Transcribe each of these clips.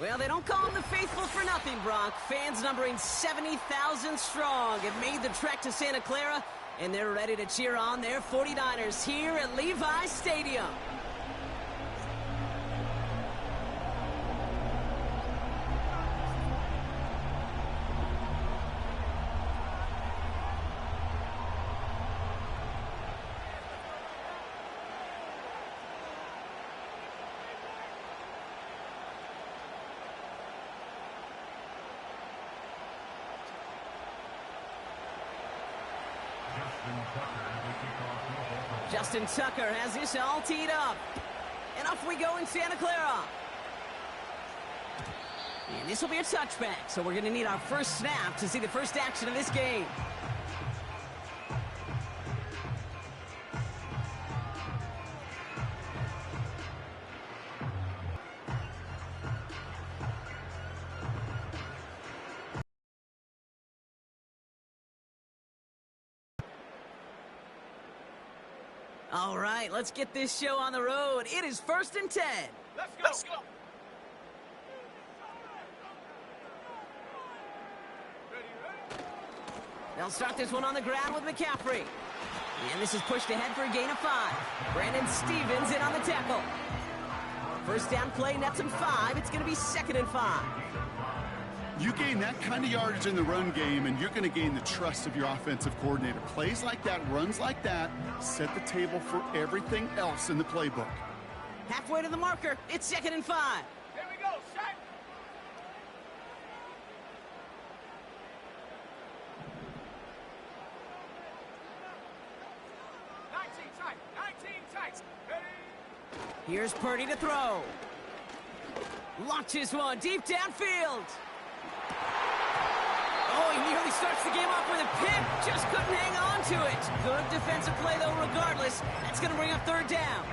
Well, they don't call them the faithful for nothing, Brock. Fans numbering 70,000 strong have made the trek to Santa Clara, and they're ready to cheer on their 49ers here at Levi Stadium. Justin Tucker has this all teed up. And off we go in Santa Clara. And this will be a touchback, so we're going to need our first snap to see the first action of this game. All right, let's get this show on the road. It is 1st and 10. Let's go. They'll start this one on the ground with McCaffrey. And this is pushed ahead for a gain of 5. Brandon Stevens in on the tackle. First down play nets him 5. It's going to be 2nd and 5. You gain that kind of yardage in the run game, and you're going to gain the trust of your offensive coordinator. Plays like that, runs like that, set the table for everything else in the playbook. Halfway to the marker. It's 2nd and 5. Here we go, set. Here's Purdy to throw. Launches one deep downfield. Oh, he nearly starts the game off with a pick. Just couldn't hang on to it. Good defensive play, though, regardless. That's going to bring up 3rd down.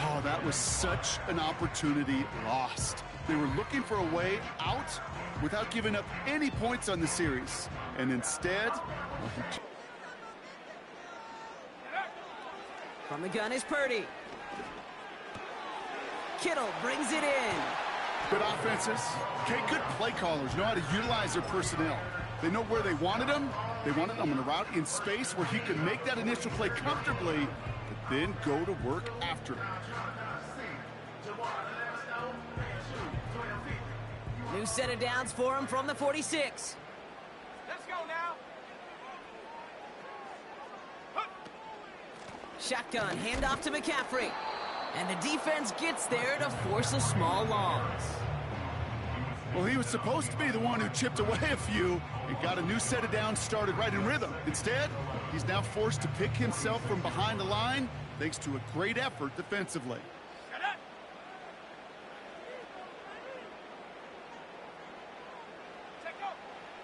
Oh, that was such an opportunity lost. They were looking for a way out without giving up any points on the series. And instead... From the gun is Purdy. Kittle brings it in. Good offenses. Okay, good play callers know how to utilize their personnel. They know where they wanted them. They wanted them on a route in space where he could make that initial play comfortably, but then go to work after it. New set of downs for him from the 46. Let's go now. Shotgun, handoff to McCaffrey. And the defense gets there to force a small loss. Well, he was supposed to be the one who chipped away a few and got a new set of downs started right in rhythm. Instead, he's now forced to pick himself from behind the line thanks to a great effort defensively.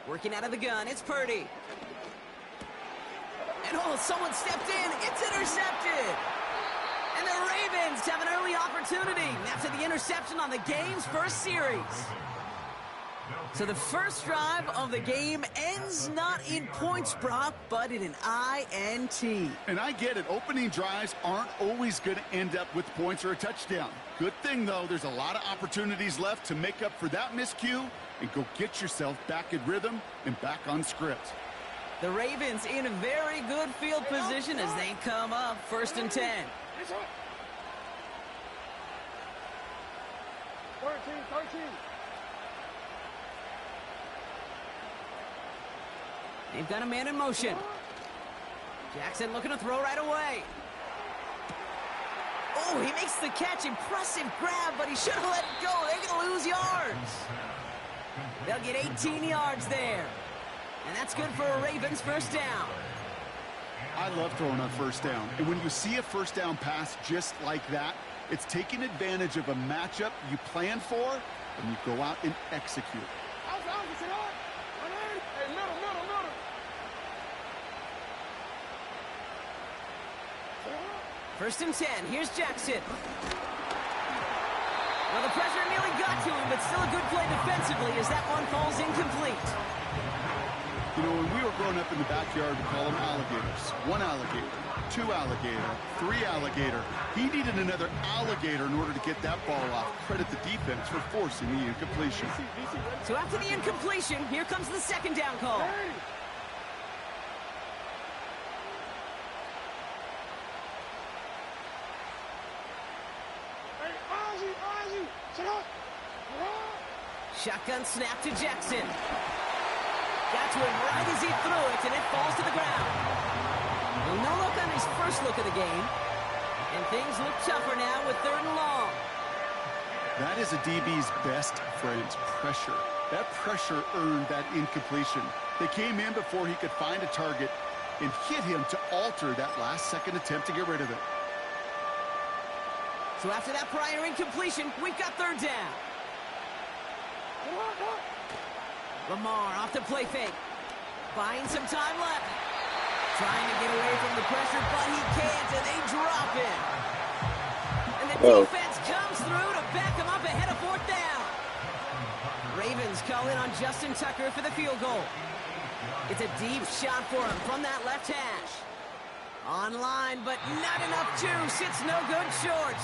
Working out of the gun, it's Purdy. And oh, someone stepped in. It's intercepted. And the Ravens have an early opportunity after the interception on the game's first series. So the first drive of the game ends not in points, Brock, but in an INT. And I get it. Opening drives aren't always going to end up with points or a touchdown. Good thing, though, there's a lot of opportunities left to make up for that miscue and go get yourself back in rhythm and back on script. The Ravens in a very good field position as they come up 1st and 10. 13. They've got a man in motion. Jackson looking to throw right away. Oh, he makes the catch. Impressive grab, but he should have let it go. They're going to lose yards. They'll get 18 yards there. And that's good for a Ravens first down. I love throwing on first down. And when you see a first down pass just like that, it's taking advantage of a matchup you plan for, and you go out and execute. First and 10. Here's Jackson. Well, the pressure nearly got to him, but still a good play defensively as that one falls incomplete. You know, when we were growing up in the backyard, we call them alligators. 1 alligator, 2 alligator, 3 alligator. He needed another alligator in order to get that ball off. Credit the defense for forcing the incompletion. So after the incompletion, here comes the second down call. Shotgun snap to Jackson. Got to him right as he threw it, and it falls to the ground. Well, no look on his first look of the game. And things look tougher now with 3rd and long. That is a DB's best friend, pressure. That pressure earned that incompletion. They came in before he could find a target and hit him to alter that last-second attempt to get rid of it. So after that prior incompletion, we've got 3rd down. Lamar off the play fake. Buying some time left. Trying to get away from the pressure, but he can't, and they drop him. And the defense comes through to back him up ahead of 4th down. Ravens call in on Justin Tucker for the field goal. It's a deep shot for him from that left hash. Online, but not enough juice. It's no good short.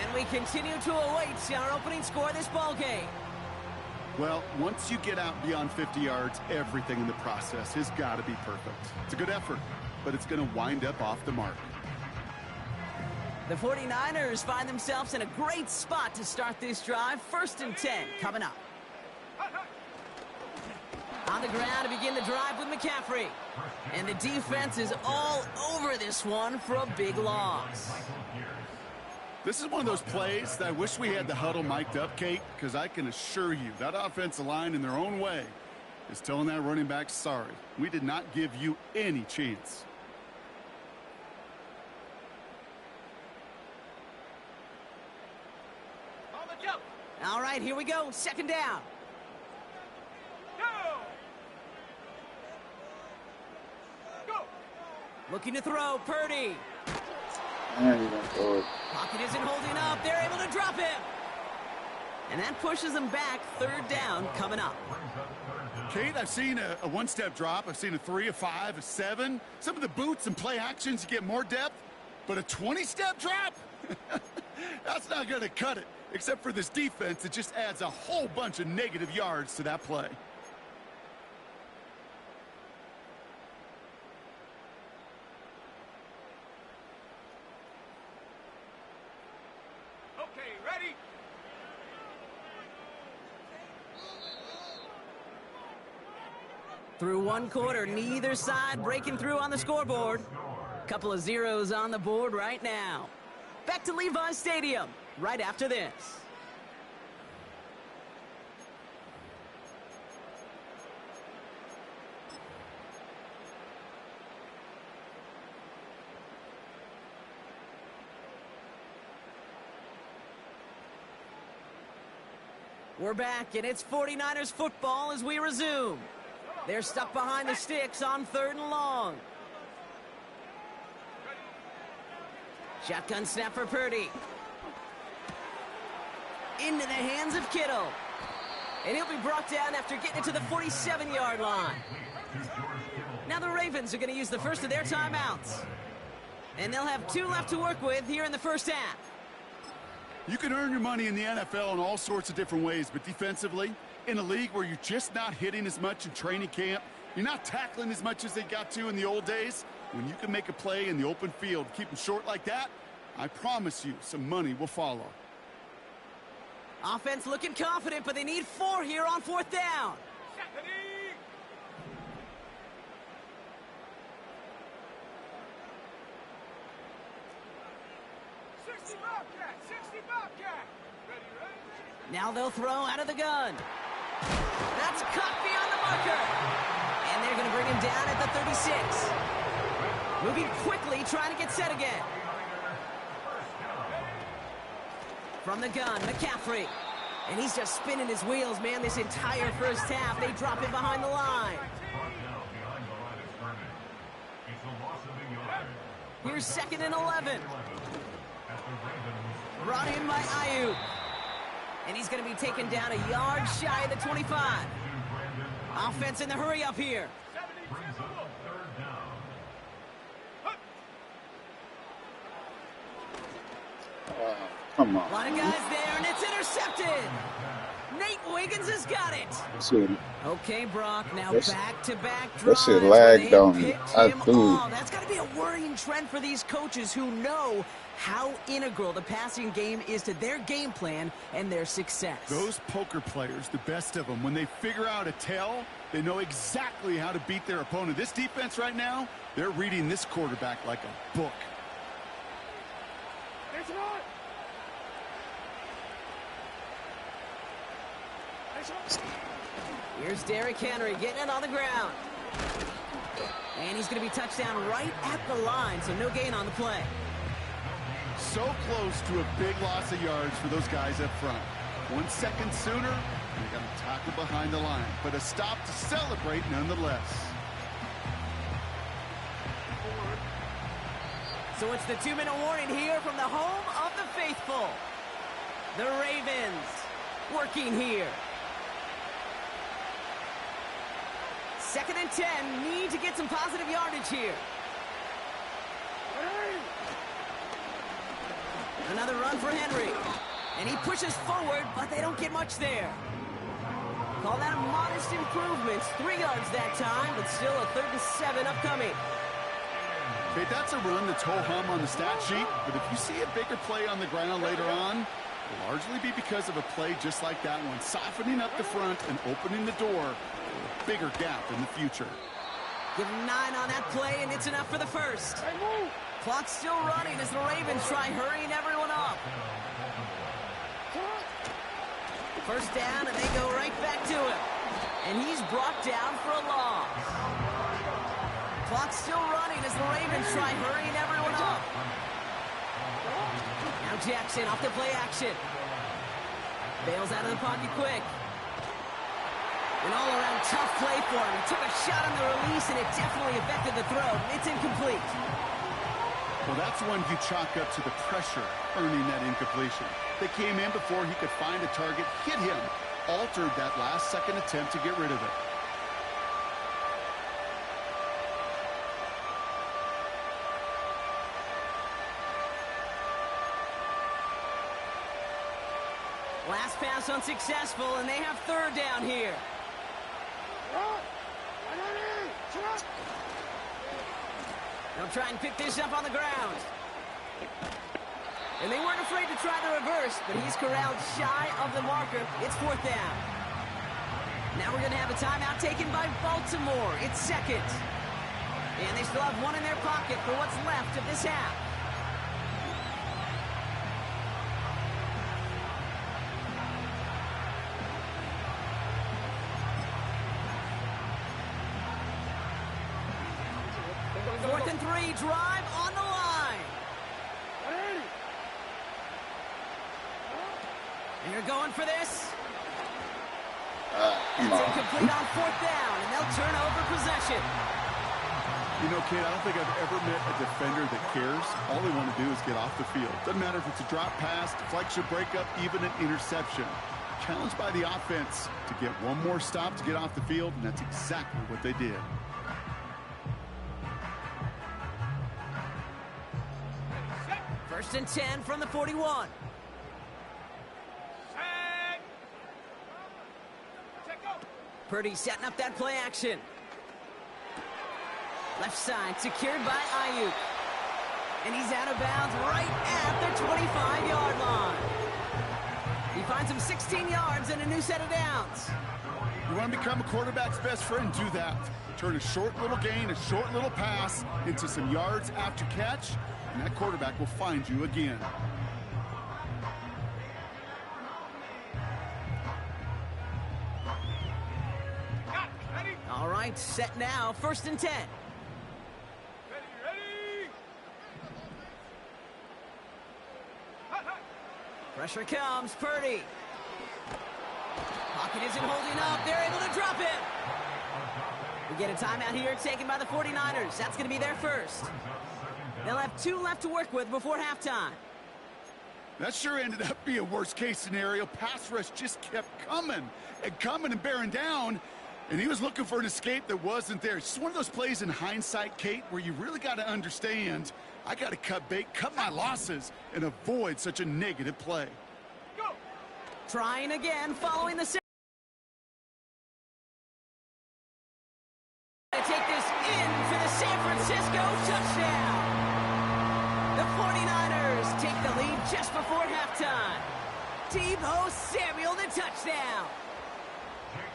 And we continue to await our opening score of this ball game. Well, once you get out beyond 50 yards, everything in the process has got to be perfect. It's a good effort, but it's going to wind up off the mark. The 49ers find themselves in a great spot to start this drive. 1st and 10 coming up. On the ground to begin the drive with McCaffrey. And the defense is all over this one for a big loss. This is one of those plays that I wish we had the huddle mic'd up, Kate, because I can assure you that offensive line in their own way is telling that running back, sorry, we did not give you any chance. On the jump. All right, here we go. 2nd down. Go. Looking to throw, Purdy. Pocket isn't holding up. They're able to drop him. And that pushes them back. 3rd down coming up. Kate, I've seen a one-step drop. I've seen a 3, a 5, a 7. Some of the boots and play actions you get more depth. But a 20-step drop? That's not going to cut it. Except for this defense, it just adds a whole bunch of negative yards to that play. Okay, ready? Through 1 quarter, neither side breaking through on the scoreboard. Couple of zeros on the board right now. Back to Levi Stadium right after this. We're back, and it's 49ers football as we resume. They're stuck behind the sticks on 3rd and long. Shotgun snap for Purdy. Into the hands of Kittle. And he'll be brought down after getting it to the 47-yard line. Now the Ravens are going to use the first of their timeouts. And they'll have 2 left to work with here in the first half. You can earn your money in the NFL in all sorts of different ways, but defensively, in a league where you're just not hitting as much in training camp, you're not tackling as much as they got to in the old days, when you can make a play in the open field, keep them short like that, I promise you some money will follow. Offense looking confident, but they need 4 here on 4th down. 60 Bobcat! 60 Bobcat! Ready, ready? Now they'll throw out of the gun. That's caught beyond the marker. And they're going to bring him down at the 36. Moving quickly, trying to get set again. From the gun, McCaffrey. And he's just spinning his wheels, man, this entire first half. They drop him behind the line. Here's 2nd and 11. Brought in by Ayuk. And he's going to be taken down a yard shy of the 25. Offense in the hurry up here. Come on. A lot of guys there, and it's intercepted. Nate Wiggins has got it. Okay, Brock, now back-to-back drives. That shit lagged on me. That's got to be a worrying trend for these coaches who know how integral the passing game is to their game plan and their success. Those poker players, the best of them, when they figure out a tell, they know exactly how to beat their opponent. This defense right now, they're reading this quarterback like a book. It's on! Here's Derrick Henry getting it on the ground. And he's going to be touched down right at the line, so no gain on the play. So close to a big loss of yards for those guys up front. 1 second sooner, and they got to tackle behind the line. But a stop to celebrate nonetheless. So it's the 2-minute warning here from the home of the faithful. The Ravens working here. 2nd and 10, need to get some positive yardage here. Another run for Henry. And he pushes forward, but they don't get much there. Call that a modest improvement. 3 yards that time, but still a 3rd and 7 upcoming. Okay, that's a run that's ho-hum on the stat sheet, but if you see a bigger play on the ground later on, it'll largely be because of a play just like that one, softening up the front and opening the door for a bigger gap in the future. Give him 9 on that play, and it's enough for the first. Clock's still running as the Ravens try hurrying everyone up. First down, and they go right back to him. And he's brought down for a loss. Clock's still running as the Ravens try hurrying everyone up. Now Jackson off the play action. Bails out of the pocket quick. An all-around tough play for him. He took a shot on the release, and it definitely affected the throw. It's incomplete. Well, that's one you chalk up to the pressure earning that incompletion. They came in before he could find a target, hit him, altered that last-second attempt to get rid of it. Last pass unsuccessful, and they have 3rd down here. They'll try and pick this up on the ground. And they weren't afraid to try the reverse, but he's corralled shy of the marker. It's 4th down. Now we're going to have a timeout taken by Baltimore. It's 2nd. And they still have 1 in their pocket for what's left of this half. Fourth and 3, drive on the line. And you're going for this. Come It's on. incomplete on 4th down, and they'll turn over possession. You know, Kate, I don't think I've ever met a defender that cares. All they want to do is get off the field. Doesn't matter if it's a drop pass, deflection, breakup, even an interception. Challenged by the offense to get one more stop to get off the field, and that's exactly what they did. First and 10 from the 41. Purdy setting up that play action. Left side secured by Ayuk. And he's out of bounds right at the 25-yard line. He finds him 16 yards and a new set of downs. You want to become a quarterback's best friend? Do that. Turn a short little gain, a short little pass into some yards after catch, and that quarterback will find you again. All right, set now, first and 10. Ready. Pressure comes, Purdy. Pocket isn't holding up. They're able to drop it. We get a timeout here taken by the 49ers. That's going to be their first. They'll have 2 left to work with before halftime. That sure ended up being a worst-case scenario. Pass rush just kept coming and bearing down. And he was looking for an escape that wasn't there. It's just one of those plays in hindsight, Kate, where you really got to understand, I got to cut bait, cut my losses, and avoid such a negative play. Go. Trying again, following the set. They take this in for the San Francisco touchdown. The 49ers take the lead just before halftime. Deebo Samuel, the touchdown.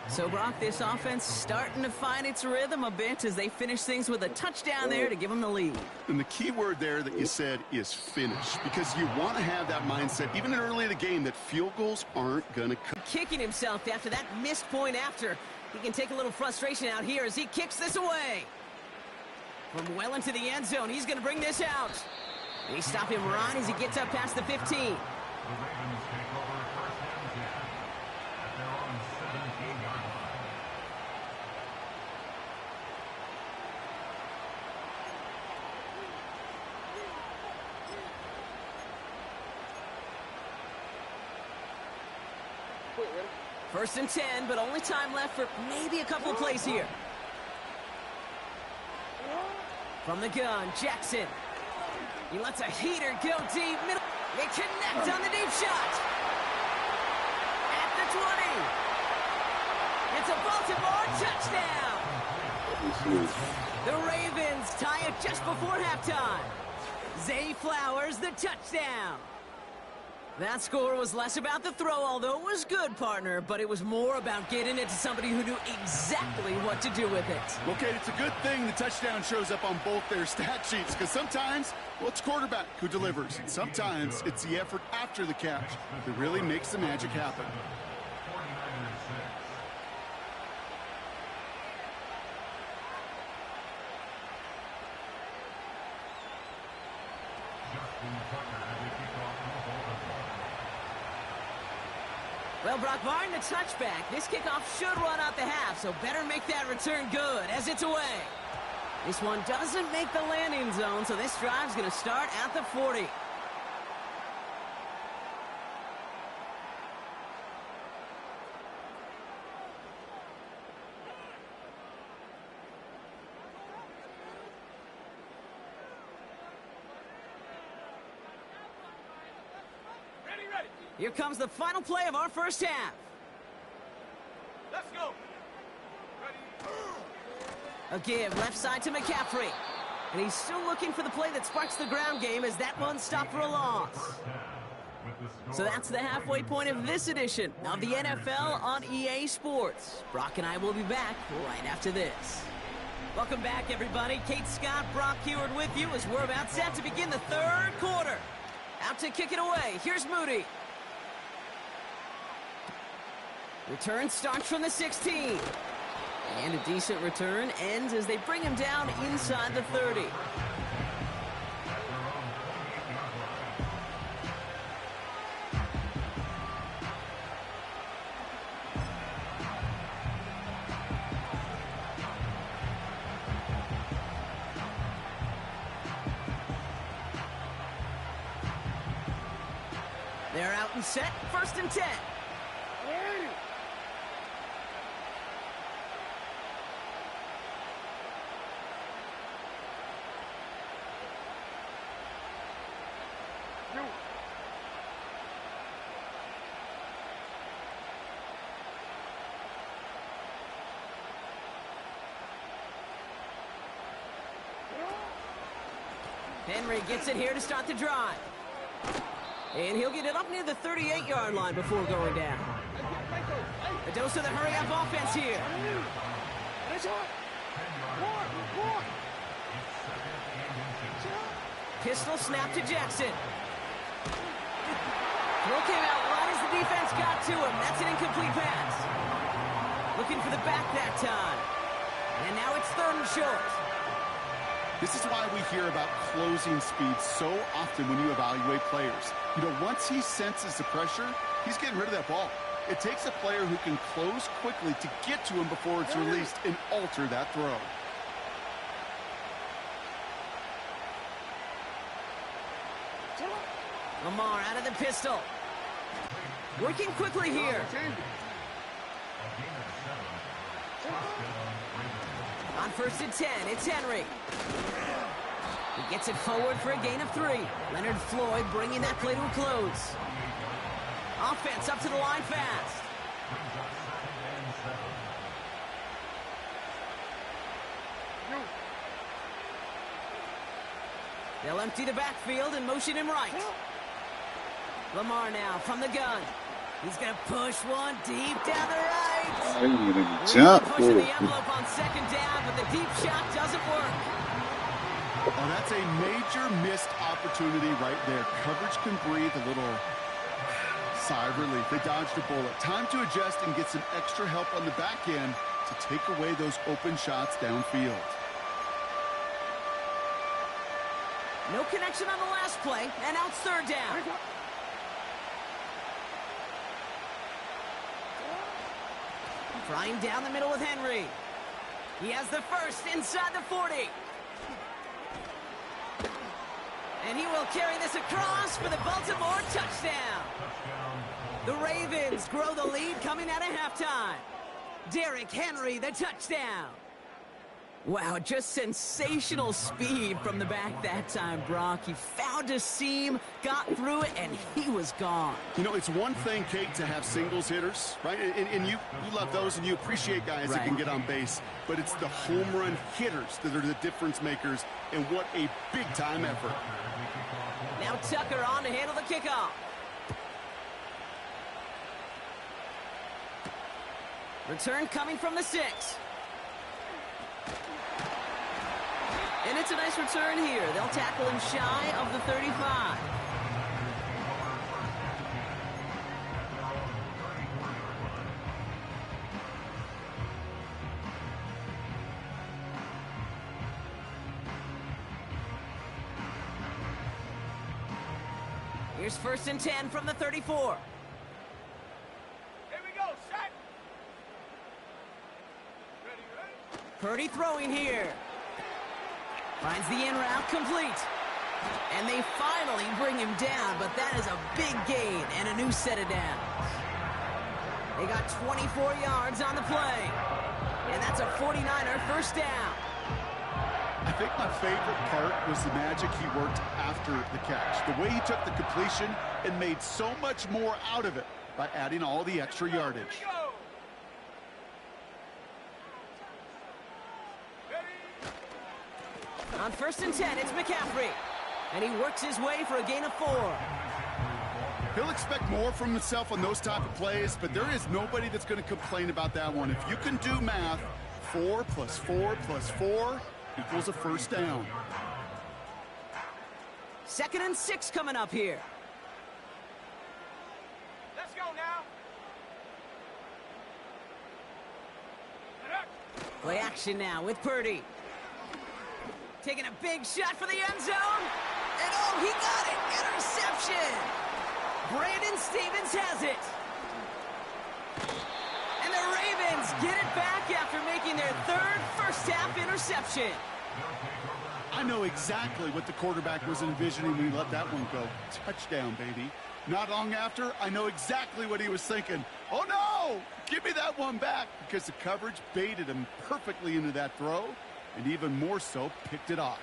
So, Brock, this offense starting to find its rhythm a bit as they finish things with a touchdown there to give them the lead. And the key word there that you said is finish, because you want to have that mindset, even early in the game, that field goals aren't going to come. Kicking himself after that missed point after. He can take a little frustration out here as he kicks this away. From well into the end zone, he's going to bring this out. They stop him right as he gets up past the 15. First and 10, but only time left for maybe a couple of plays here. From the gun, Jackson. He lets a heater go deep. Middle. They connect on the deep shot. At the 20. It's a Baltimore touchdown. The Ravens tie it just before halftime. Zay Flowers, the touchdown. That score was less about the throw, although it was good, partner, but it was more about getting it to somebody who knew exactly what to do with it. Okay, it's a good thing the touchdown shows up on both their stat sheets, because sometimes, well, it's quarterback who delivers, and sometimes it's the effort after the catch that really makes the magic happen. Well, Brock, barring the touchback, this kickoff should run out the half, so better make that return good as it's away. This one doesn't make the landing zone, so this drive's going to start at the 40. Here comes the final play of our first half. Let's go. A give left side to McCaffrey. And he's still looking for the play that sparks the ground game as that one stopped for a loss. So that's the halfway point of this edition of the NFL on EA Sports. Brock and I will be back right after this. Welcome back, everybody. Kate Scott, Brock Heward with you as we're about set to begin the third quarter. Out to kick it away. Here's Moody. Return starts from the 16. And a decent return ends as they bring him down inside the 30. and set, 1st and 10. Henry gets it here to start the drive. And he'll get it up near the 38-yard line before going down. A dose of the hurry-up offense here. Pistol snap to Jackson. Throw came out right as the defense got to him. That's an incomplete pass. Looking for the back that time. And now it's 3rd and short. This is why we hear about closing speed so often when you evaluate players. You know, once he senses the pressure, he's getting rid of that ball. It takes a player who can close quickly to get to him before it's released and alter that throw. Lamar out of the pistol. Working quickly here. On 1st and 10, it's Henry. He gets it forward for a gain of 3. Leonard Floyd bringing that play to a close. Offense up to the line fast. They'll empty the backfield and motion him right. Lamar now from the gun. He's going to push one deep down the right. I didn't even jump. Pushing the envelope on 2nd down, but the deep shot doesn't work. Oh, that's a major missed opportunity right there. Coverage can breathe a little sigh of relief. They dodged a bullet. Time to adjust and get some extra help on the back end to take away those open shots downfield. No connection on the last play, and now it's 3rd down. Flying down the middle with Henry. He has the first inside the 40. And he will carry this across for the Baltimore touchdown. The Ravens grow the lead coming out of halftime. Derrick Henry, the touchdown. Wow, just sensational speed from the back that time, Brock. He found a seam, got through it, and he was gone. You know, it's one thing, Kate, to have singles hitters, right? And you love those, and you appreciate guys that can get on base. But it's the home run hitters that are the difference makers, and what a big-time effort. Now Tucker on to handle the kickoff. Return coming from the 6. And it's a nice return here. They'll tackle him shy of the 35. Here's 1st and 10 from the 34. Here we go, set. Ready. Purdy throwing here. Finds the in route complete. And they finally bring him down, but that is a big gain and a new set of downs. They got 24 yards on the play. And that's a 49er first down. I think my favorite part was the magic he worked after the catch. The way he took the completion and made so much more out of it by adding all the extra yardage. On 1st and 10, it's McCaffrey. And he works his way for a gain of 4. He'll expect more from himself on those type of plays, but there is nobody that's going to complain about that one. If you can do math, 4 plus 4 plus 4 equals a first down. 2nd and 6 coming up here. Let's go now. Play action now with Purdy. Taking a big shot for the end zone. And oh, he got it. Interception. Brandon Stevens has it. And the Ravens get it back after making their 3rd first-half interception. I know exactly what the quarterback was envisioning when he let that one go. Touchdown, baby. Not long after, I know exactly what he was thinking. Oh, no! Give me that one back, because the coverage baited him perfectly into that throw, and even more so, picked it off.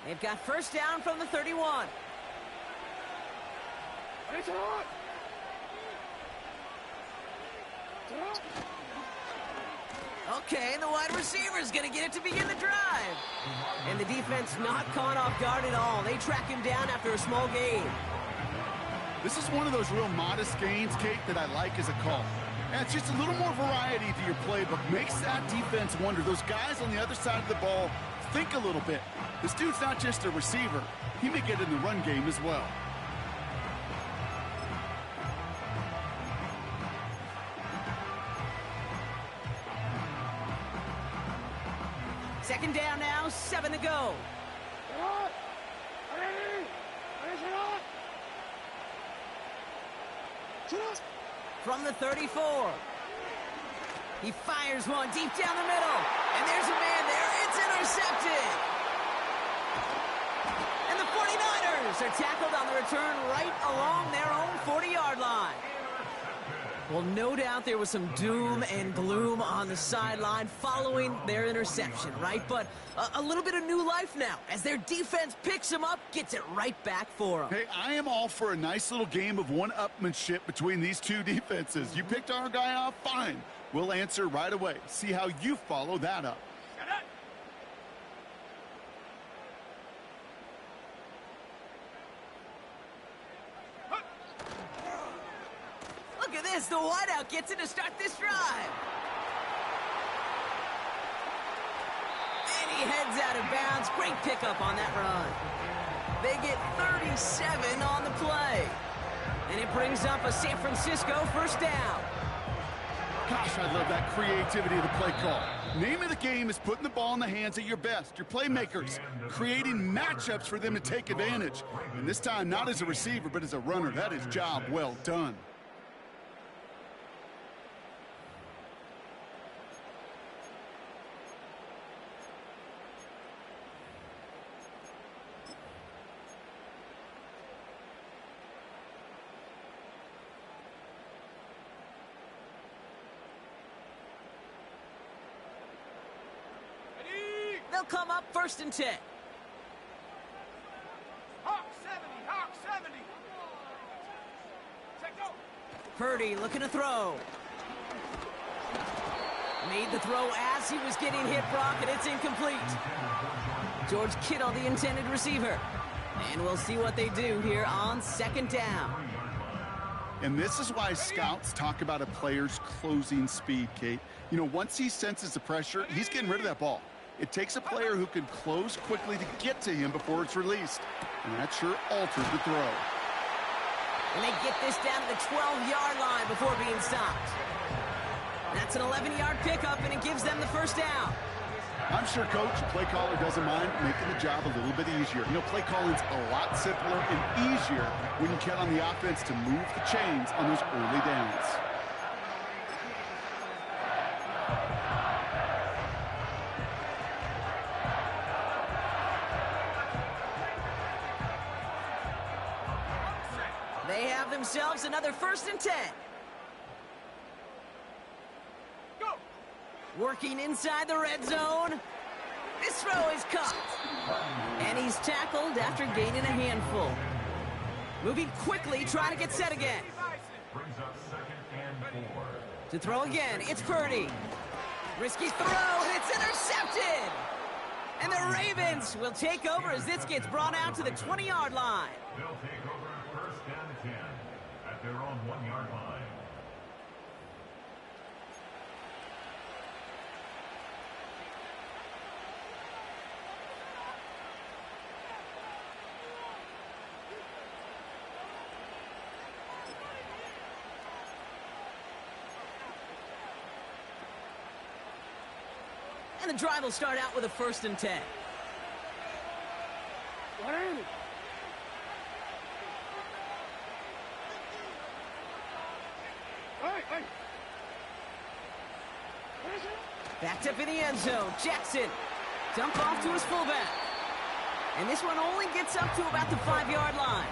They've got first down from the 31. Okay, the wide receiver's going to get it to begin the drive. And the defense not caught off guard at all. They track him down after a small gain. This is one of those real modest gains, Kate, that I like as a call. And it's just a little more variety to your playbook. Makes that defense wonder. Those guys on the other side of the ball think a little bit. This dude's not just a receiver. He may get in the run game as well. Second down now, 7 to go. From the 34. He fires one deep down the middle. And there's a man there. It's intercepted. And the 49ers are tackled on the return right along their own 40-yard line. Well, no doubt there was some doom and gloom on the sideline following their interception, right? But a little bit of new life now as their defense picks him up, gets it right back for them. Hey, I am all for a nice little game of one-upmanship between these two defenses. You picked our guy off, fine. We'll answer right away. See how you follow that up. Look at this, the wideout gets it to start this drive. And he heads out of bounds. Great pickup on that run. They get 37 on the play. And it brings up a San Francisco first down. Gosh, I love that creativity of the play call. Name of the game is putting the ball in the hands of your best, your playmakers, creating matchups for them to take advantage. And this time, not as a receiver, but as a runner. That is job well done. They'll come up first and 10. Hawk 70, Hawk 70. Check go. Purdy looking to throw. Made the throw as he was getting hit, Brock, and it's incomplete. George Kittle, the intended receiver. And we'll see what they do here on second down. And this is why scouts talk about a player's closing speed, Kate. You know, once he senses the pressure, he's getting rid of that ball. It takes a player who can close quickly to get to him before it's released. And that sure altered the throw. And they get this down to the 12-yard line before being stopped. That's an 11-yard pickup, and it gives them the first down. I'm sure, Coach, the play caller doesn't mind making the job a little bit easier. You know, play calling's a lot simpler and easier when you count on the offense to move the chains on those early downs. They have themselves another first and 10. Go. Working inside the red zone. This throw is caught. And he's tackled after gaining a handful. Moving quickly, trying to get set again. Brings up second and 4. To throw again, it's Purdy. Risky throw, and it's intercepted. And the Ravens will take over as this gets brought out to the 20-yard line. They'll take over first down and 10 at their own 1-yard line. And the drive will start out with a first and 10. Backed up in the end zone. Jackson. Dump off to his fullback. And this one only gets up to about the 5-yard line.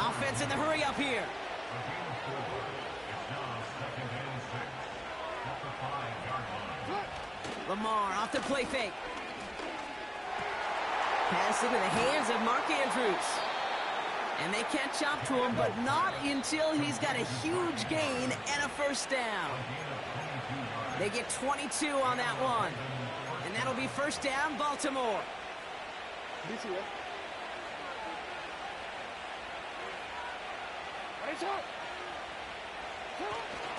Offense in the hurry up here. Lamar off the play fake. Pass into the hands of Mark Andrews. And they catch up to him, but not until he's got a huge gain and a first down. They get 22 on that one. And that'll be first down, Baltimore.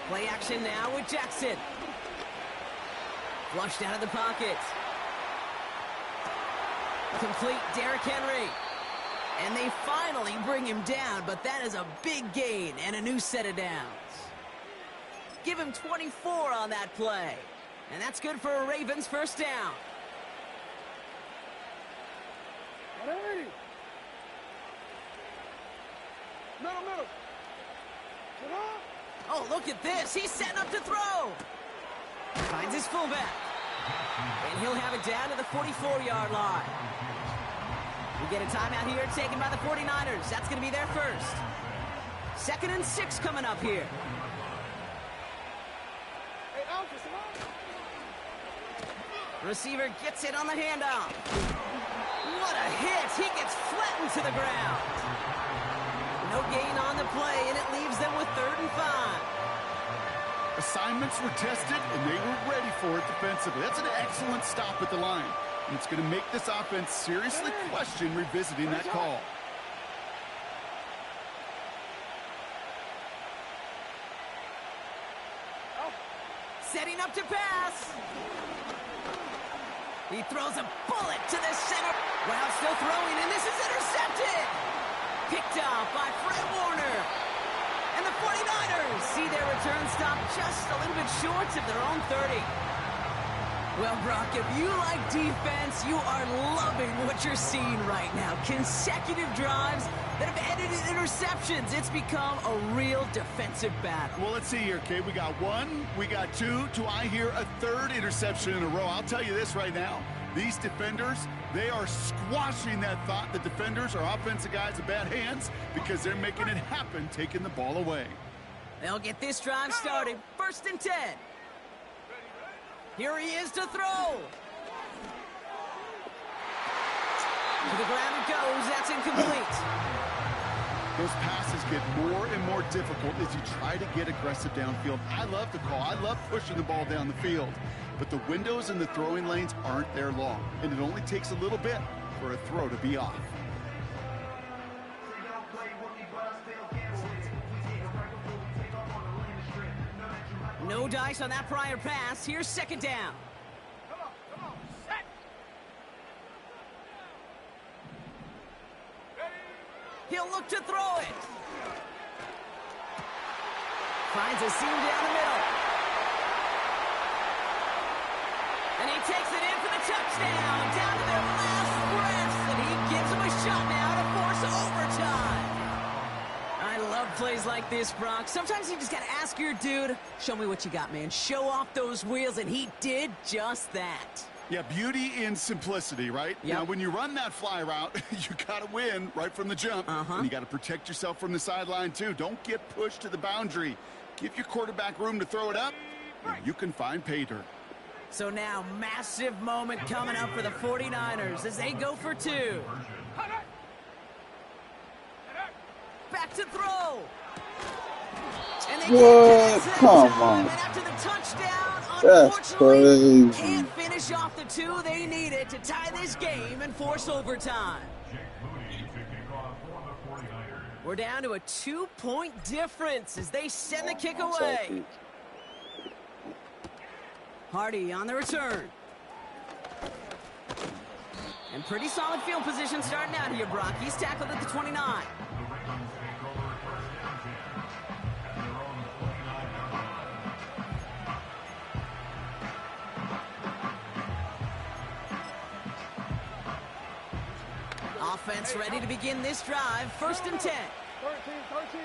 Play action now with Jackson. Flushed out of the pocket. Complete Derrick Henry. And they finally bring him down, but that is a big gain and a new set of downs. Give him 24 on that play. And that's good for a Ravens first down. Middle. Oh, look at this. He's setting up to throw. Finds his fullback. And he'll have it down to the 44-yard line. We get a timeout here taken by the 49ers. That's going to be their first. 2nd and 6 coming up here. Receiver gets it on the handoff. What a hit. He gets flattened to the ground. No gain on the play, and it leaves them with 3rd and 5. Assignments were tested, and they were ready for it defensively. That's an excellent stop at the line. And it's going to make this offense seriously question revisiting that call. Setting up to pass. He throws a bullet to the center. Wow, still throwing, and this is intercepted. Picked up by Fred Warner. And the 49ers see their return stop just a little bit short of their own 30. Well, Brock, if you like defense, you are loving what you're seeing right now. Consecutive drives that have ended in interceptions. It's become a real defensive battle. Well, let's see here, Kate. We got 1, we got 2. Do I hear a 3rd interception in a row? I'll tell you this right now. These defenders, they are squashing that thought. The defenders are offensive guys with bad hands because they're making it happen, taking the ball away. They'll get this drive started. 1st and 10. Here he is to throw. To the ground it goes. That's incomplete. Those passes get more and more difficult as you try to get aggressive downfield. I love the call. I love pushing the ball down the field. But the windows in the throwing lanes aren't there long. And it only takes a little bit for a throw to be off. No dice on that prior pass. Here's 2nd down. Come on, set. He'll look to throw it. Finds a seam down the middle. And he takes it in for the touchdown. Down to their last breaths. And he gives him a shot now to force overtime. I love plays like this, Brock. Sometimes you just got to ask your dude, show me what you got, man. Show off those wheels, and he did just that. Yeah, beauty in simplicity, right? Yep. Now, when you run that fly route, you got to win right from the jump. And you got to protect yourself from the sideline, too. Don't get pushed to the boundary. Give your quarterback room to throw it up, and you can find pay dirt. So now, massive moment coming up for the 49ers as they go for 2. Back to throw. And they What? Come on. And after the touchdown, That's unfortunately, crazy. can't finish off the 2 they needed to tie this game and force overtime. We're down to a 2-point difference as they send the kick away. Hardy on the return. And pretty solid field position starting out here, Brock. He's tackled at the 29. Offense ready to begin this drive. 1st and 10. 13.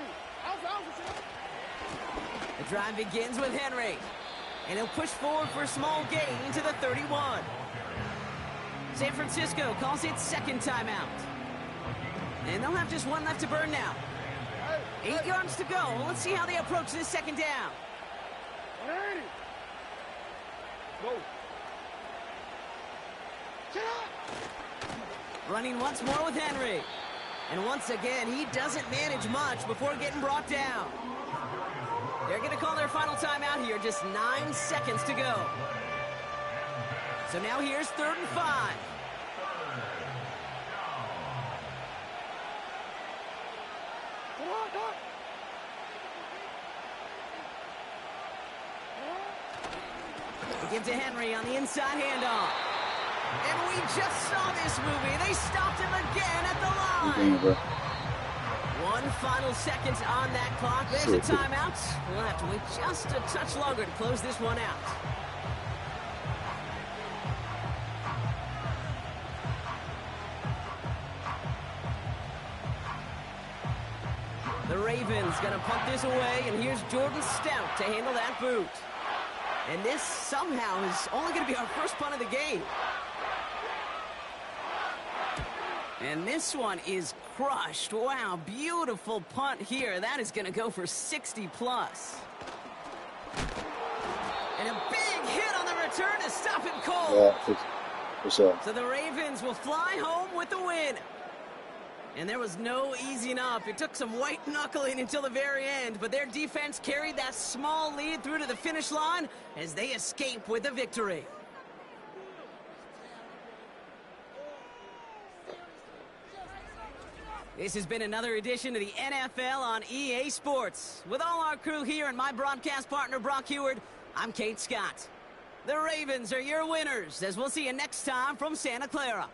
The drive begins with Henry. And he'll push forward for a small gain to the 31. San Francisco calls it second timeout. And they'll have just one left to burn now. 8 yards to go. Let's see how they approach this second down. 180. Go. Get up. Running once more with Henry. And once again, he doesn't manage much before getting brought down. They're going to call their final timeout here. Just 9 seconds to go. So now here's 3rd and 5. Come on, come on. They give to Henry on the inside handoff. And we just saw this movie. They stopped him again at the line. One final second on that clock. There's a timeout. We'll have to wait just a touch longer to close this one out. The Ravens gonna punt this away, and here's Jordan Stout to handle that boot. And this somehow is only gonna be our first punt of the game. And this one is crushed. Wow, beautiful punt here. That is going to go for 60+. And a big hit on the return to stop him cold. Yeah, for sure. So the Ravens will fly home with the win. And there was no easing up. It took some white knuckling until the very end, but their defense carried that small lead through to the finish line as they escape with the victory. This has been another edition of the NFL on EA Sports. With all our crew here and my broadcast partner, Brock Heward, I'm Kate Scott. The Ravens are your winners, as we'll see you next time from Santa Clara.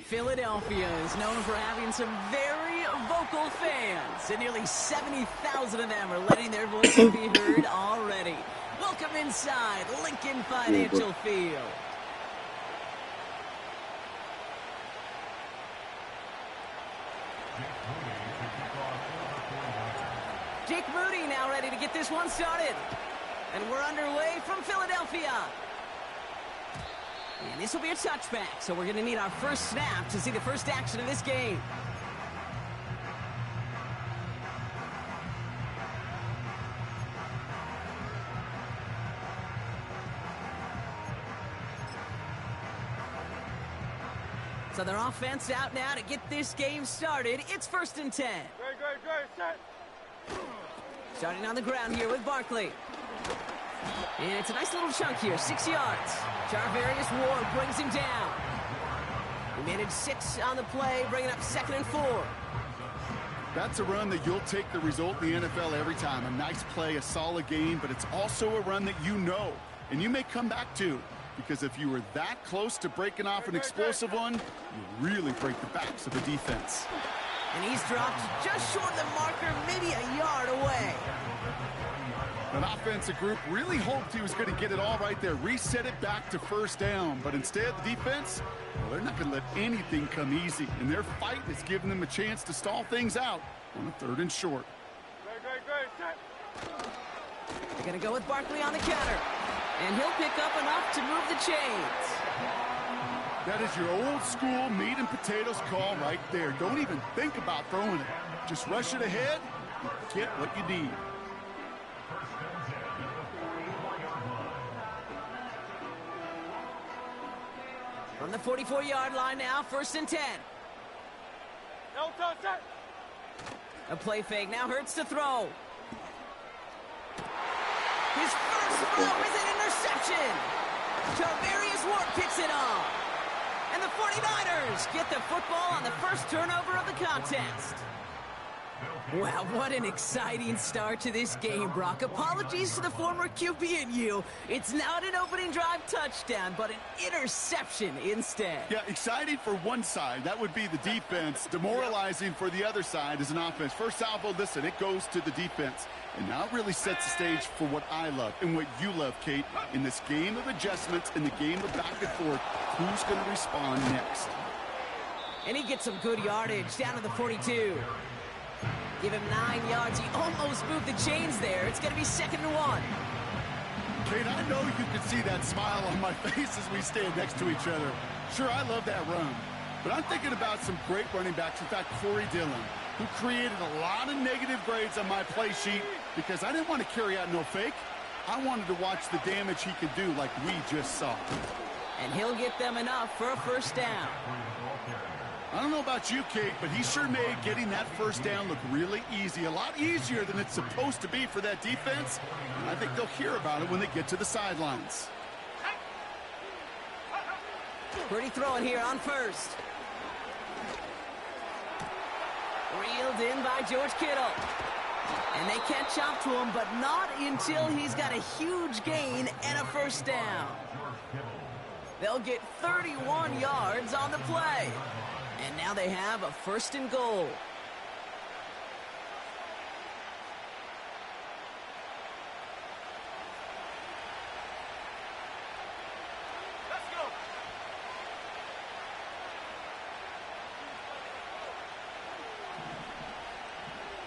Philadelphia is known for having some very vocal fans, and nearly 70,000 of them are letting their voices be heard already. Welcome inside Lincoln Financial Field. Jake Moody now ready to get this one started. And we're underway from Philadelphia. And this will be a touchback, so we're going to need our first snap to see the first action of this game. So their offense out now to get this game started. It's 1st and 10. Great, set. Starting on the ground here with Barkley. And it's a nice little chunk here, 6 yards. Jarvarius Ward brings him down. He managed 6 on the play, bringing up 2nd and 4. That's a run that you'll take the result in the NFL every time. A nice play, a solid game, but it's also a run that you know, and you may come back to. Because if you were that close to breaking off an explosive one, you really break the backs of the defense. And he's dropped just short of the marker, maybe a yard away. An offensive group really hoped he was going to get it all right there, reset it back to 1st down. But instead, the defense, well, they're not going to let anything come easy. And their fight is giving them a chance to stall things out on a 3rd and short. Great, set. They're going to go with Barkley on the counter. And he'll pick up enough to move the chains. That is your old school meat and potatoes call right there. Don't even think about throwing it. Just rush it ahead and get what you need. From the 44-yard line now, 1st and 10. Set. A play fake now hurts to throw. His first throw is an interception. Jarvarius Ward picks it off. And the 49ers get the football on the first turnover of the contest. Wow, what an exciting start to this game, Brock. Apologies to the former QB and you. It's not an opening drive touchdown, but an interception instead. Yeah, exciting for one side. That would be the defense. Demoralizing for the other side as an offense. First salvo, listen, it goes to the defense. And now it really sets the stage for what I love and what you love, Kate. In this game of adjustments, in the game of back and forth, who's going to respond next? And he gets some good yardage down to the 42. Give him 9 yards. He almost moved the chains there. It's going to be 2nd and 1. Kate, I know you can see that smile on my face as we stand next to each other. Sure, I love that run. But I'm thinking about some great running backs. In fact, Corey Dillon, who created a lot of negative grades on my play sheet because I didn't want to carry out no fake. I wanted to watch the damage he could do like we just saw. And he'll get them enough for a 1st down. I don't know about you, Kate, but he sure made getting that 1st down look really easy. A lot easier than it's supposed to be for that defense. And I think they'll hear about it when they get to the sidelines. Pretty throwing here on 1st. Reeled in by George Kittle. And they catch up to him, but not until he's got a huge gain and a 1st down. They'll get 31 yards on the play. And now they have a 1st and goal. Let's go.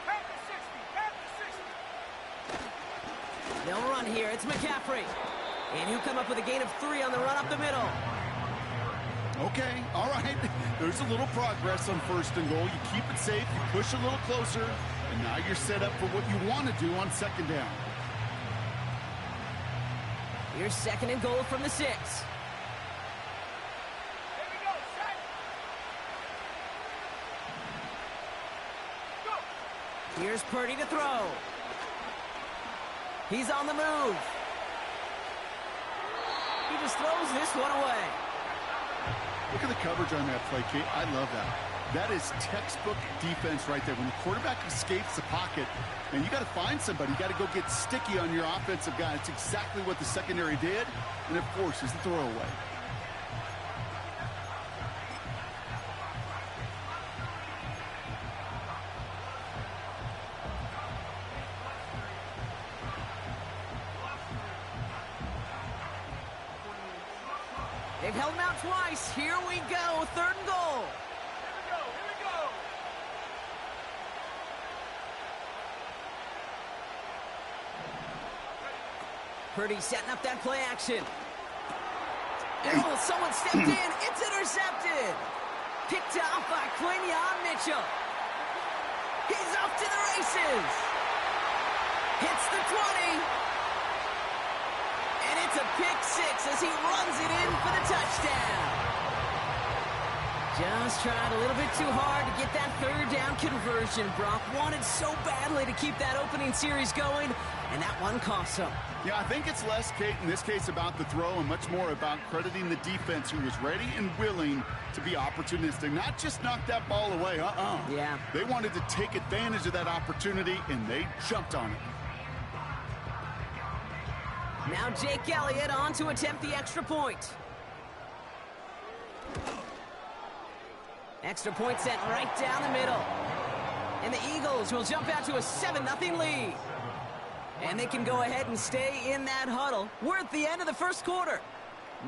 Back to 60. They'll run here. It's McCaffrey. And he'll come up with a gain of 3 on the run up the middle. Okay, all right. There's a little progress on 1st and goal. You keep it safe, you push a little closer, and now you're set up for what you want to do on 2nd down. Here's 2nd and goal from the 6. Here we go, set. Go. Here's Purdy to throw. He's on the move. He just throws this one away. Look at the coverage on that play, Kate. I love that. That is textbook defense right there. When the quarterback escapes the pocket, and you got to find somebody. You got to go get sticky on your offensive guy. It's exactly what the secondary did, and it forces the throwaway. They've held him out twice. Here we go. 3rd and goal. Here we go. Purdy setting up that play action. Oh, someone stepped in. It's intercepted. Picked off by Quinion Mitchell. He's off to the races. Hits the 20. And it's a pick six as he runs it in for the touchdown. Just tried a little bit too hard to get that third down conversion. Brock wanted so badly to keep that opening series going, and that one cost him. Yeah, I think it's less, Kate, in this case about the throw and much more about crediting the defense who was ready and willing to be opportunistic, not just knock that ball away. Yeah. They wanted to take advantage of that opportunity, and they jumped on it. Now Jake Elliott on to attempt the extra point. Extra point set right down the middle. And the Eagles will jump out to a 7-0 lead. And they can go ahead and stay in that huddle. We're at the end of the first quarter.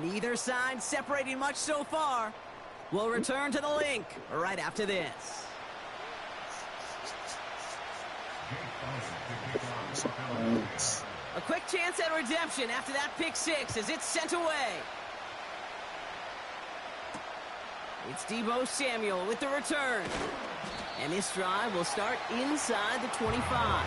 Neither side separating much so far. We'll return to the link right after this. A quick chance at redemption after that pick six as it's sent away. It's Deebo Samuel with the return. And this drive will start inside the 25.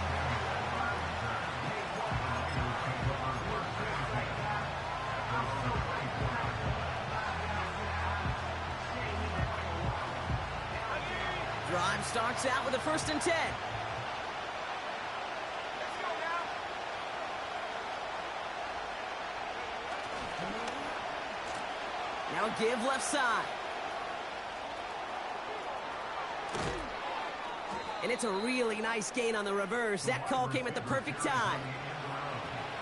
Drive starts out with a 1st and 10. Now a give left side. And it's a really nice gain on the reverse. That call came at the perfect time.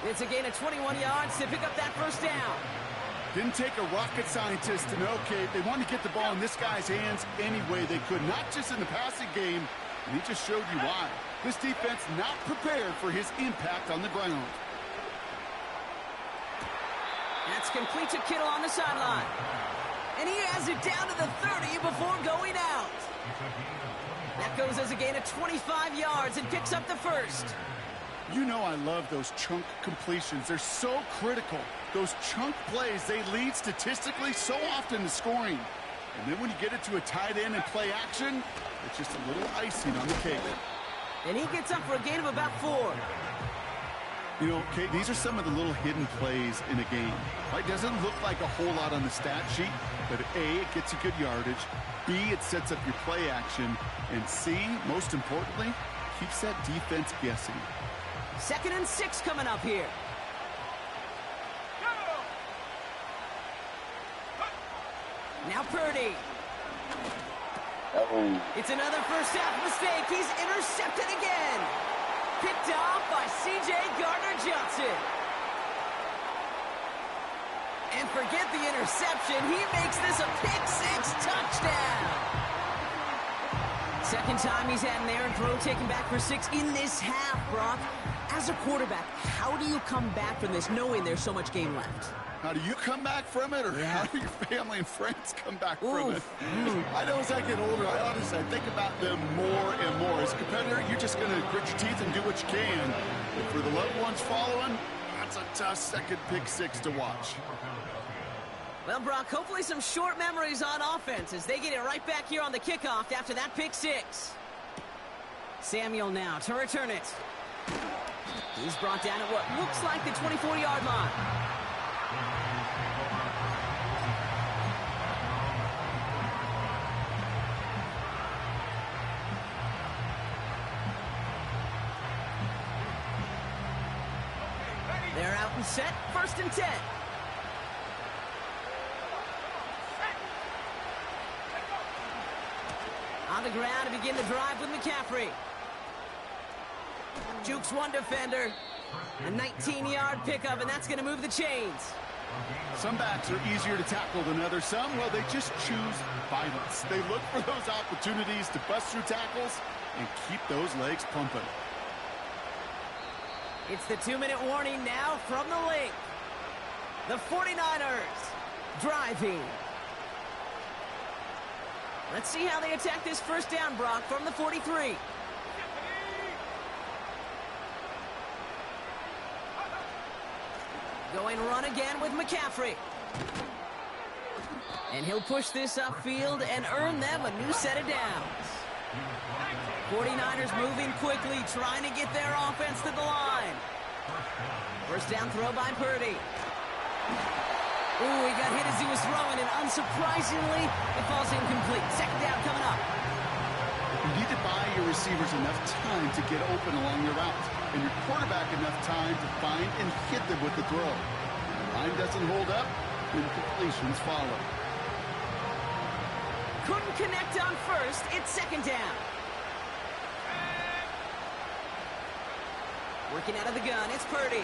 It's a gain of 21 yards to pick up that 1st down. Didn't take a rocket scientist to know, Kate. They wanted to get the ball in this guy's hands any way they could, not just in the passing game, and he just showed you why. This defense not prepared for his impact on the ground. That's complete to Kittle on the sideline. And he has it down to the 30 before going out. That goes as a gain of 25 yards and picks up the 1st. You know I love those chunk completions. They're so critical. Those chunk plays, they lead statistically so often to scoring. And then when you get it to a tight end and play action, it's just a little icing on the cake. And he gets up for a gain of about 4. You know, Kate, these are some of the little hidden plays in a game. Right? Doesn't look like a whole lot on the stat sheet, but A, it gets you good yardage. B, it sets up your play action. And C, most importantly, keeps that defense guessing. 2nd and 6 coming up here. Now Purdy. It's another first half mistake. He's intercepted again. Picked off by C.J. Gardner-Johnson. And forget the interception. He makes this a pick-6 touchdown. 2nd time he's had an errant throw taken back for 6 in this half, Brock. As a quarterback, how do you come back from this knowing there's so much game left? How do you come back from it, or how do your family and friends come back from it? I know as I get older, I think about them more and more. As a competitor, you're just going to grit your teeth and do what you can. But for the loved ones following, that's a tough 2nd pick 6 to watch. Well, Brock, hopefully some short memories on offense as they get it right back here on the kickoff after that pick 6. Samuel now to return it. He's brought down at what looks like the 24-yard line. They're out and set, 1st and 10. On the ground to begin the drive with McCaffrey. Jukes one defender. A 19-yard pickup, and that's going to move the chains. Some backs are easier to tackle than others. Some, well, they just choose violence. They look for those opportunities to bust through tackles and keep those legs pumping. It's the 2-minute warning now from the link. The 49ers driving. Let's see how they attack this 1st down, Brock, from the 43. Going run again with McCaffrey. And he'll push this upfield and earn them a new set of downs. 49ers moving quickly, trying to get their offense to the line. First down throw by Purdy. Ooh, he got hit as he was throwing, and unsurprisingly, it falls incomplete. Second down coming up. You need to buy your receivers enough time to get open along your route, and your quarterback enough time to find and hit them with the throw. When the line doesn't hold up, incompletions follow. Couldn't connect on first. It's second down. Working out of the gun, it's Purdy.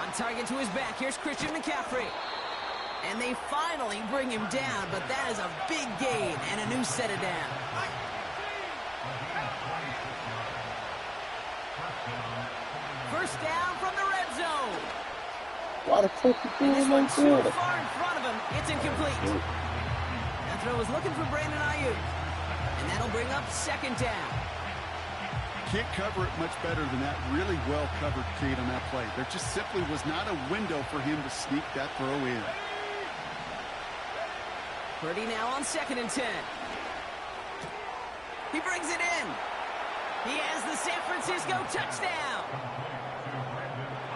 On target to his back, here's Christian McCaffrey. And they finally bring him down, but that is a big gain and a new set of downs. First down from the red zone. Why the fuck you And this doing one's like too that? far in front of him. It's incomplete. That throw was looking for Brandon Ayuk. And that'll bring up second down. Can't cover it much better than that. Really well covered, Kate, on that play. There just simply was not a window for him to sneak that throw in. Purdy now on 2nd and 10. He brings it in. He has the San Francisco touchdown.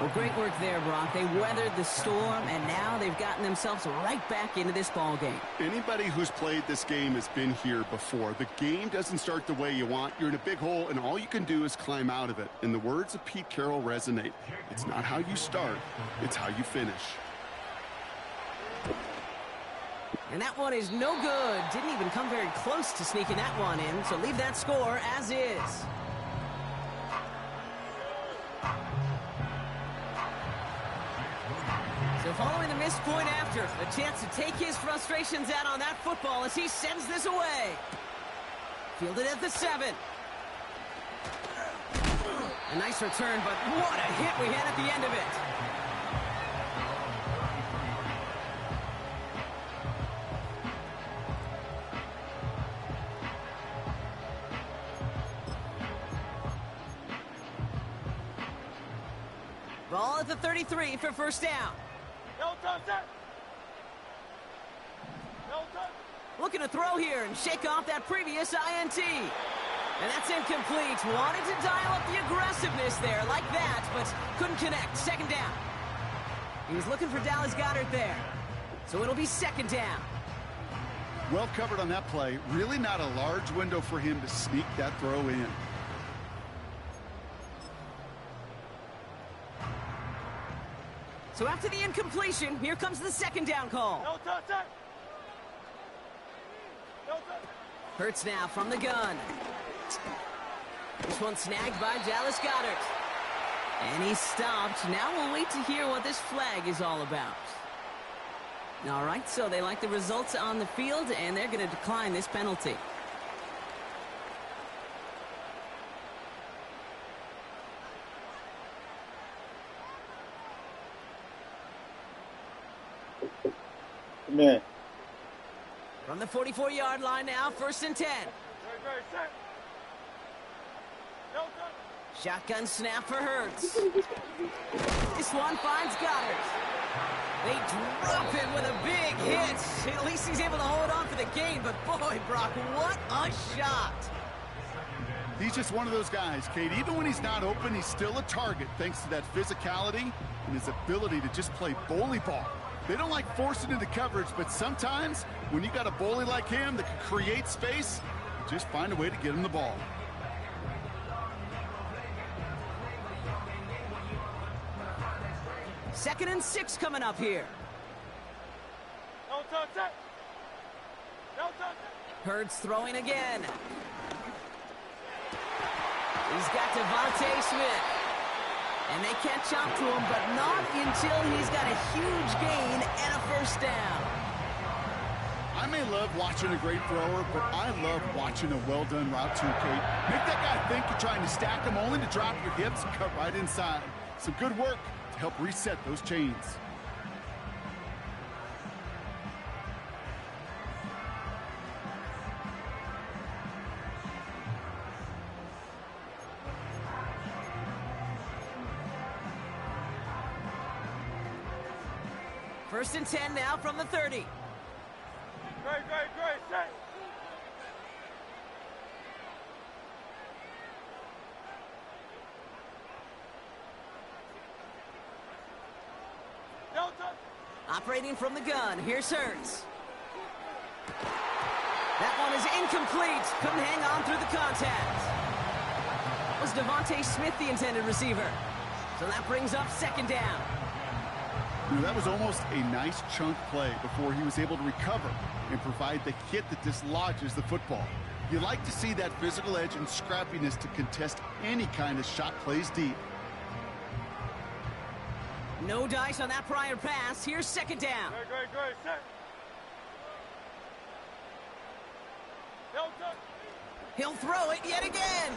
Well, great work there, Brock. They weathered the storm, and now they've gotten themselves right back into this ball game. Anybody who's played this game has been here before. The game doesn't start the way you want. You're in a big hole, and all you can do is climb out of it. And the words of Pete Carroll resonate. It's not how you start, it's how you finish. And that one is no good. Didn't even come very close to sneaking that one in, so leave that score as is. So following the missed point after, a chance to take his frustrations out on that football as he sends this away. Fielded at the 7. A nice return, but what a hit we had at the end of it. Ball at the 33 for first down. No touch that. No touch. Looking to throw here and shake off that previous INT. And that's incomplete. Wanted to dial up the aggressiveness there like that, but couldn't connect. Second down. He was looking for Dallas Goedert there. So it'll be second down. Well covered on that play. Really not a large window for him to sneak that throw in. So after the incompletion, here comes the second down call. No touch that. No touch. Hurts now from the gun. This one snagged by Dallas Goedert. And he stopped. Now we'll wait to hear what this flag is all about. All right, so they like the results on the field, and they're going to decline this penalty. Come in. From the 44-yard line now, 1st and 10. Very set. No touch. Shotgun snap for Hurts. This one finds Goddard. They drop him with a big hit. At least he's able to hold on for the game, but boy, Brock, what a shot. He's just one of those guys, Kate. Even when he's not open, he's still a target thanks to that physicality and his ability to just play bully ball. They don't like forcing into coverage, but sometimes when you got a bully like him that can create space, you just find a way to get him the ball. Second and 6 coming up here. No touch that. No touch that. Hurts throwing again. He's got Devontae Smith. And they catch up to him, but not until he's got a huge gain and a first down. I may love watching a great thrower, but I love watching a well-done route too, Kate. Make that guy think you're trying to stack him only to drop your hips and cut right inside. Some good work to help reset those chains. First and 10 now from the 30. Great, set. No touch. Operating from the gun, here's Hurts. That one is incomplete. Couldn't hang on through the contact. Was Devontae Smith the intended receiver? So that brings up second down. That was almost a nice chunk play before he was able to recover and provide the hit that dislodges the football. You like to see that physical edge and scrappiness to contest any kind of shot plays deep. No dice on that prior pass. Here's second down. Great, set. No touch. He'll throw it yet again.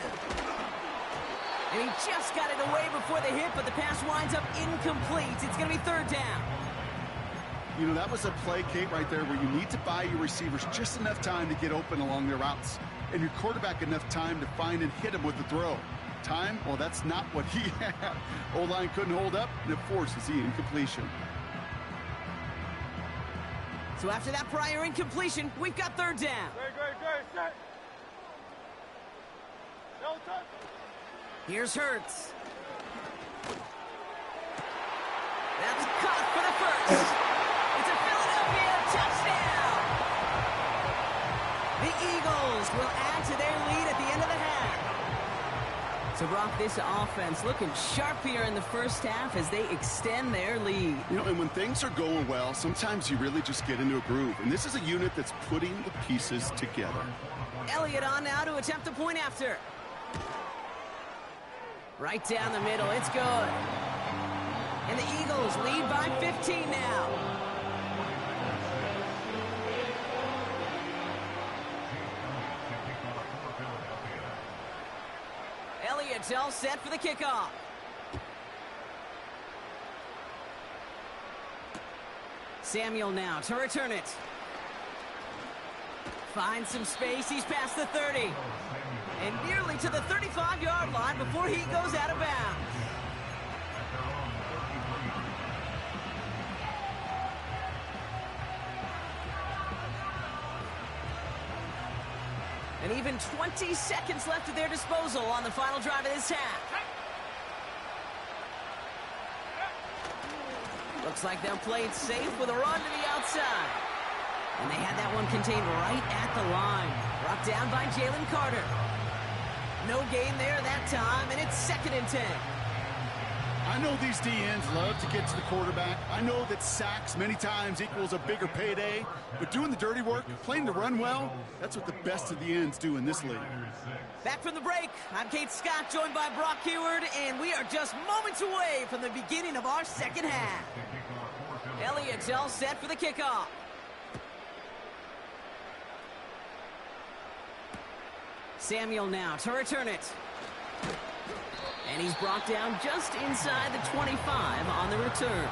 And he just got it away before the hit, but the pass winds up incomplete. It's going to be third down. You know, that was a play, Kate, right there where you need to buy your receivers just enough time to get open along their routes, and your quarterback enough time to find and hit him with the throw. Time? Well, that's not what he had. O-line couldn't hold up, and it forces the incompletion. So after that prior incompletion, we've got third down. Great, set. No touch. Here's Hurts. That's caught for the first. It's a Philadelphia touchdown. The Eagles will add to their lead at the end of the half. So, Brock, this offense looking sharp here in the first half as they extend their lead. You know, and when things are going well, sometimes you really just get into a groove. And this is a unit that's putting the pieces together. Elliott on now to attempt the point after. Right down the middle, it's good. And the Eagles lead by 15 now. Elliott's all set for the kickoff. Samuel now to return it. Finds some space, he's past the 30. And nearly to the 35-yard line before he goes out of bounds. And even 20 seconds left at their disposal on the final drive of this half. Looks like they'll play it safe with a run to the outside. And they had that one contained right at the line. Brought down by Jalen Carter. No gain there that time, and it's 2nd and 10. I know these DNs love to get to the quarterback. I know that sacks many times equals a bigger payday, but doing the dirty work, playing the run well, that's what the best of the ends do in this league. Back from the break, I'm Kate Scott, joined by Brock Heward, and we are just moments away from the beginning of our second half. Elliott's all set for the kickoff. Samuel now to return it. And he's brought down just inside the 25 on the return.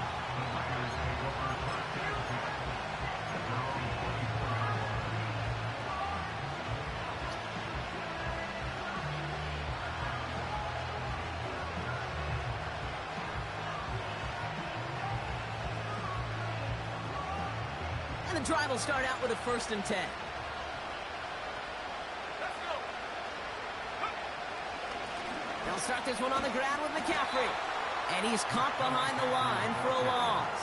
And the drive will start out with a 1st and 10. They'll start this one on the ground with McCaffrey. And he's caught behind the line for a loss.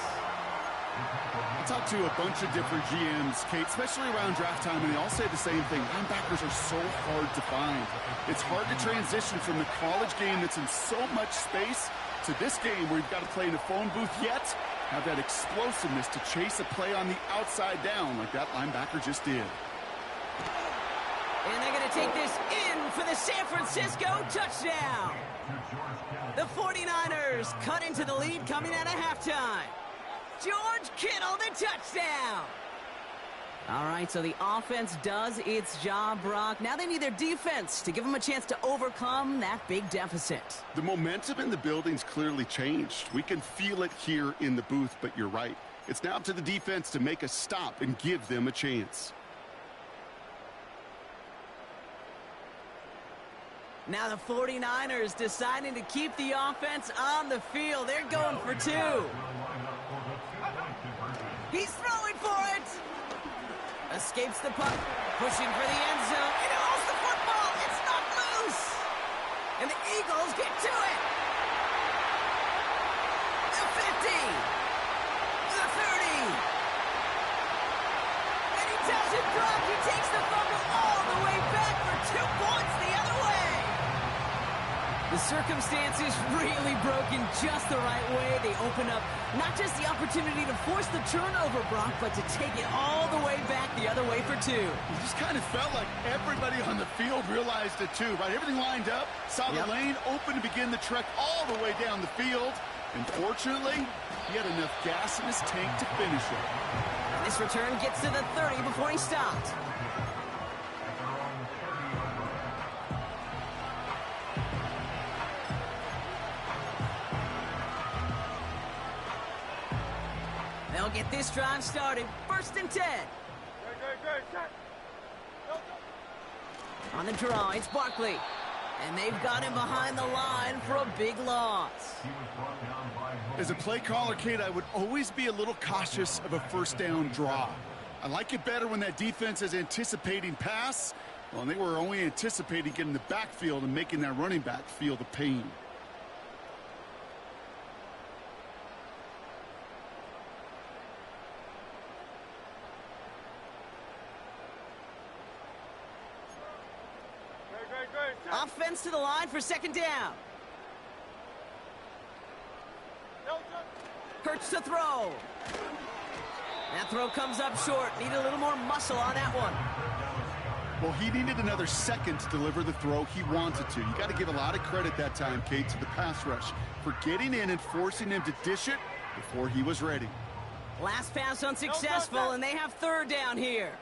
I talked to a bunch of different GMs, Kate, especially around draft time, and they all say the same thing. Linebackers are so hard to find. It's hard to transition from the college game that's in so much space to this game where you've got to play in a phone booth, yet have that explosiveness to chase a play on the outside down like that linebacker just did. And they're going to take this in for the San Francisco touchdown. The 49ers cut into the lead coming out of halftime. George Kittle, the touchdown. All right, so the offense does its job, Brock. Now they need their defense to give them a chance to overcome that big deficit. The momentum in the building's clearly changed. We can feel it here in the booth, but you're right. It's now up to the defense to make a stop and give them a chance. Now the 49ers deciding to keep the offense on the field. They're going for two. He's throwing for it. Escapes the puck. Pushing for the end zone. It holds the football. It's not loose. And the Eagles get to it. The 50. The 30. And he does it, Brock. He takes the fumble all the way back for 2 points the other way. The circumstances really broken just the right way. They open up not just the opportunity to force the turnover, Brock, but to take it all the way back the other way for 2. It just kind of felt like everybody on the field realized it too, right? Everything lined up, saw the lane open to begin the trek all the way down the field. And fortunately, he had enough gas in his tank to finish it. And this return gets to the 30 before he stopped. They'll get this drive started. 1st and 10. Go, set. On the draw, it's Barkley. And they've got him behind the line for a big loss. As a play caller, Kate, I would always be a little cautious of a 1st down draw. I like it better when that defense is anticipating pass. Well, and they were only anticipating getting the backfield and making that running back feel the pain. Go, set. Offense to the line for 2nd down. Hurts to throw. That throw comes up short. Need a little more muscle on that one. Well, he needed another second to deliver the throw he wanted to. You got to give a lot of credit that time, Kate, to the pass rush for getting in and forcing him to dish it before he was ready. Last pass unsuccessful, and they have 3rd down here.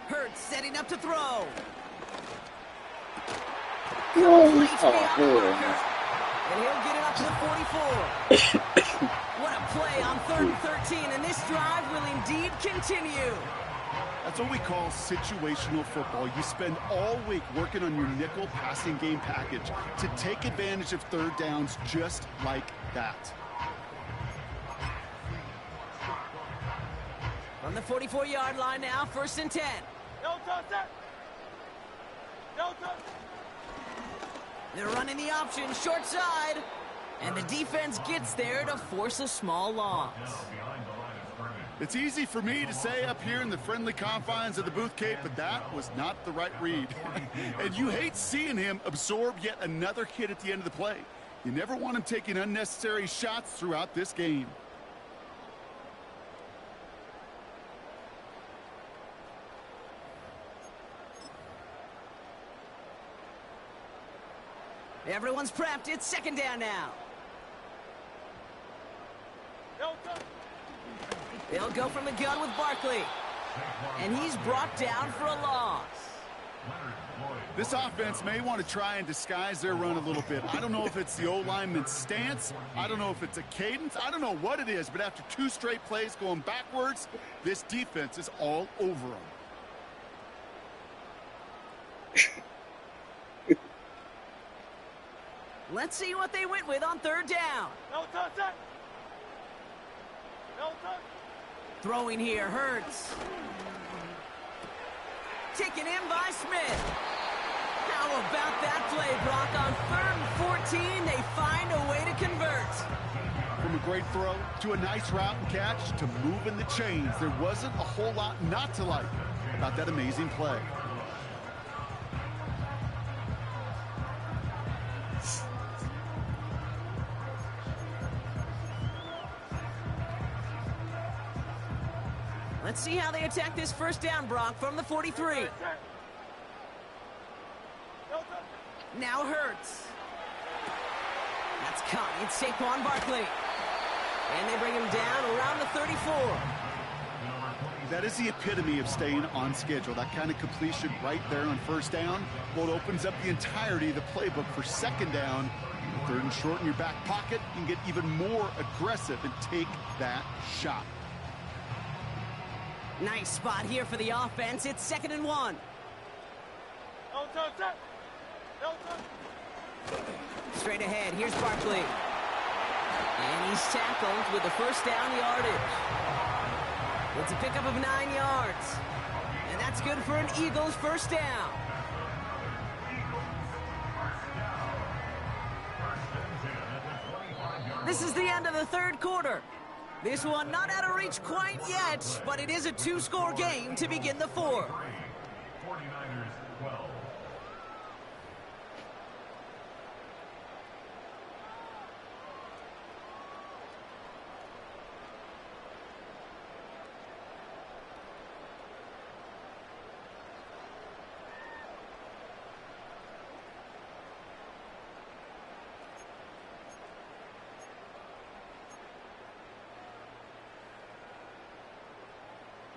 Hurts setting up to throw. Completes beyond the marker. And he'll get it up to the 44. What a play on 3rd and 13, and this drive will indeed continue. That's what we call situational football. You spend all week working on your nickel passing game package to take advantage of 3rd downs just like that. From the 44-yard line now, 1st and 10. They're running the option, short side. And the defense gets there to force a small loss. It's easy for me to say up here in the friendly confines of the booth, Kate, but that was not the right read. And you hate seeing him absorb yet another hit at the end of the play. You never want him taking unnecessary shots throughout this game. Everyone's prepped. It's 2nd down now. They'll go from the gun with Barkley. And he's brought down for a loss. This offense may want to try and disguise their run a little bit. I don't know if it's the O-lineman's stance. I don't know if it's a cadence. I don't know what it is. But after 2 straight plays going backwards, this defense is all over them. Let's see what they went with on 3rd down. Throwing here, Hurts. Taken in by Smith. How about that play, Brock? On 3rd and 14, they find a way to convert. From a great throw to a nice route and catch to moving the chains, there wasn't a whole lot not to like about that amazing play. Let's see how they attack this 1st down, Brock, from the 43. Now Hurts. That's caught. It's Saquon Barkley. And they bring him down around the 34. That is the epitome of staying on schedule. That kind of completion right there on 1st down. Well, it opens up the entirety of the playbook for 2nd down. 3rd and short in your back pocket. You can get even more aggressive and take that shot. Nice spot here for the offense. It's 2nd and 1. Straight ahead. Here's Barkley. And he's tackled with the first down yardage. It's a pickup of 9 yards. And that's good for an Eagles first down. This is the end of the third quarter. This one not out of reach quite yet, but it is a two-score game to begin the fourth. 49ers 12.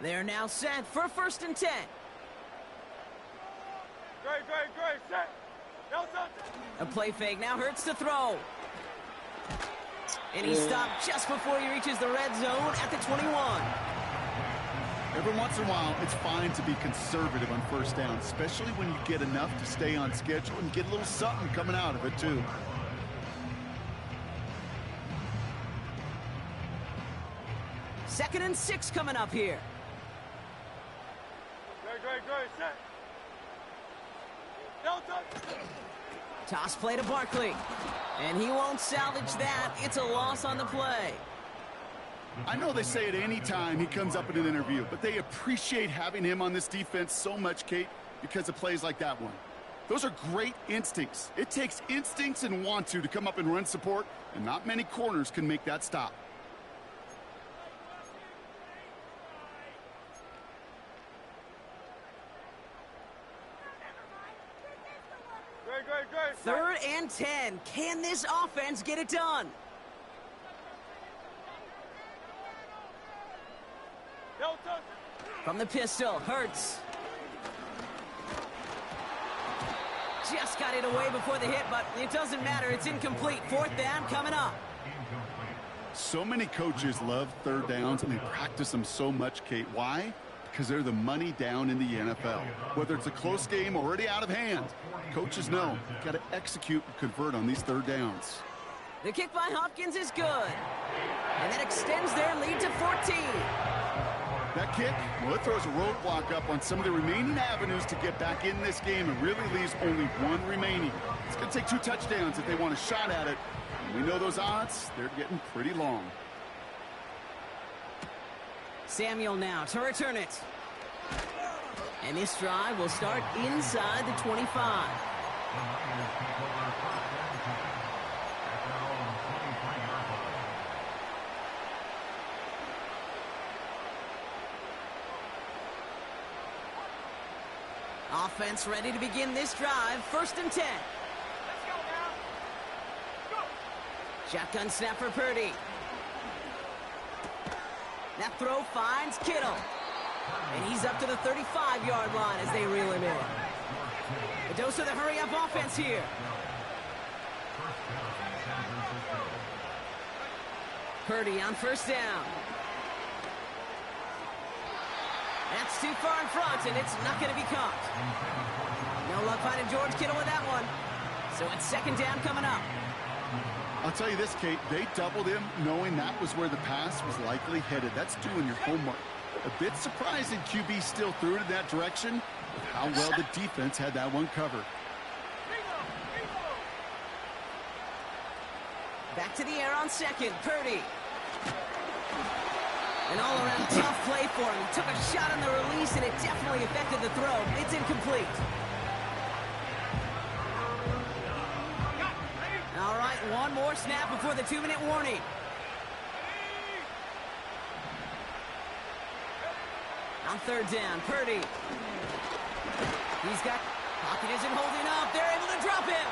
They're now set for 1st and 10. Great, set. Nelson. A play fake now hurts to throw. And he stopped just before he reaches the red zone at the 21. Every once in a while, it's fine to be conservative on first down, especially when you get enough to stay on schedule and get a little something coming out of it, too. Second and 6 coming up here. Great, set. Nelson. Toss play to Barkley. And he won't salvage that. It's a loss on the play. I know they say it any time he comes up in an interview, but they appreciate having him on this defense so much, Kate, because of plays like that one. Those are great instincts. It takes instincts and want to come up and run support, and not many corners can make that stop. Great. 3rd and 10. Can this offense get it done? Nelson. From the pistol, Hurts. Just got it away before the hit, but it doesn't matter. It's incomplete. 4th down coming up. So many coaches love third downs, and they practice them so much, Kate. Why? Because they're the money down in the NFL. Whether it's a close game already out of hand, coaches know you've got to execute and convert on these third downs. The kick by Hopkins is good. And that extends their lead to 14. That kick, well, it throws a roadblock up on some of the remaining avenues to get back in this game and really leaves only one remaining. It's going to take 2 touchdowns if they want a shot at it. And we know those odds, they're getting pretty long. Samuel now to return it. And this drive will start inside the 25. Offense ready to begin this drive. 1st and 10. Let's go now. Go. Shotgun snap for Purdy. That throw finds Kittle. And he's up to the 35-yard line as they reel him in. A dose of the hurry-up offense here. Purdy on 1st down. That's too far in front, and it's not going to be caught. No luck finding George Kittle with that one. So it's 2nd down coming up. I'll tell you this, Kate, they doubled him knowing that was where the pass was likely headed. That's doing your homework. A bit surprising QB still threw it in that direction with how well the defense had that one covered. Back to the air on 2nd, Purdy. An all-around tough play for him. He took a shot on the release, and it definitely affected the throw. It's incomplete. All right, one more snap before the 2-minute warning. On 3rd down, Purdy. He's got, pocket isn't holding up. They're able to drop him.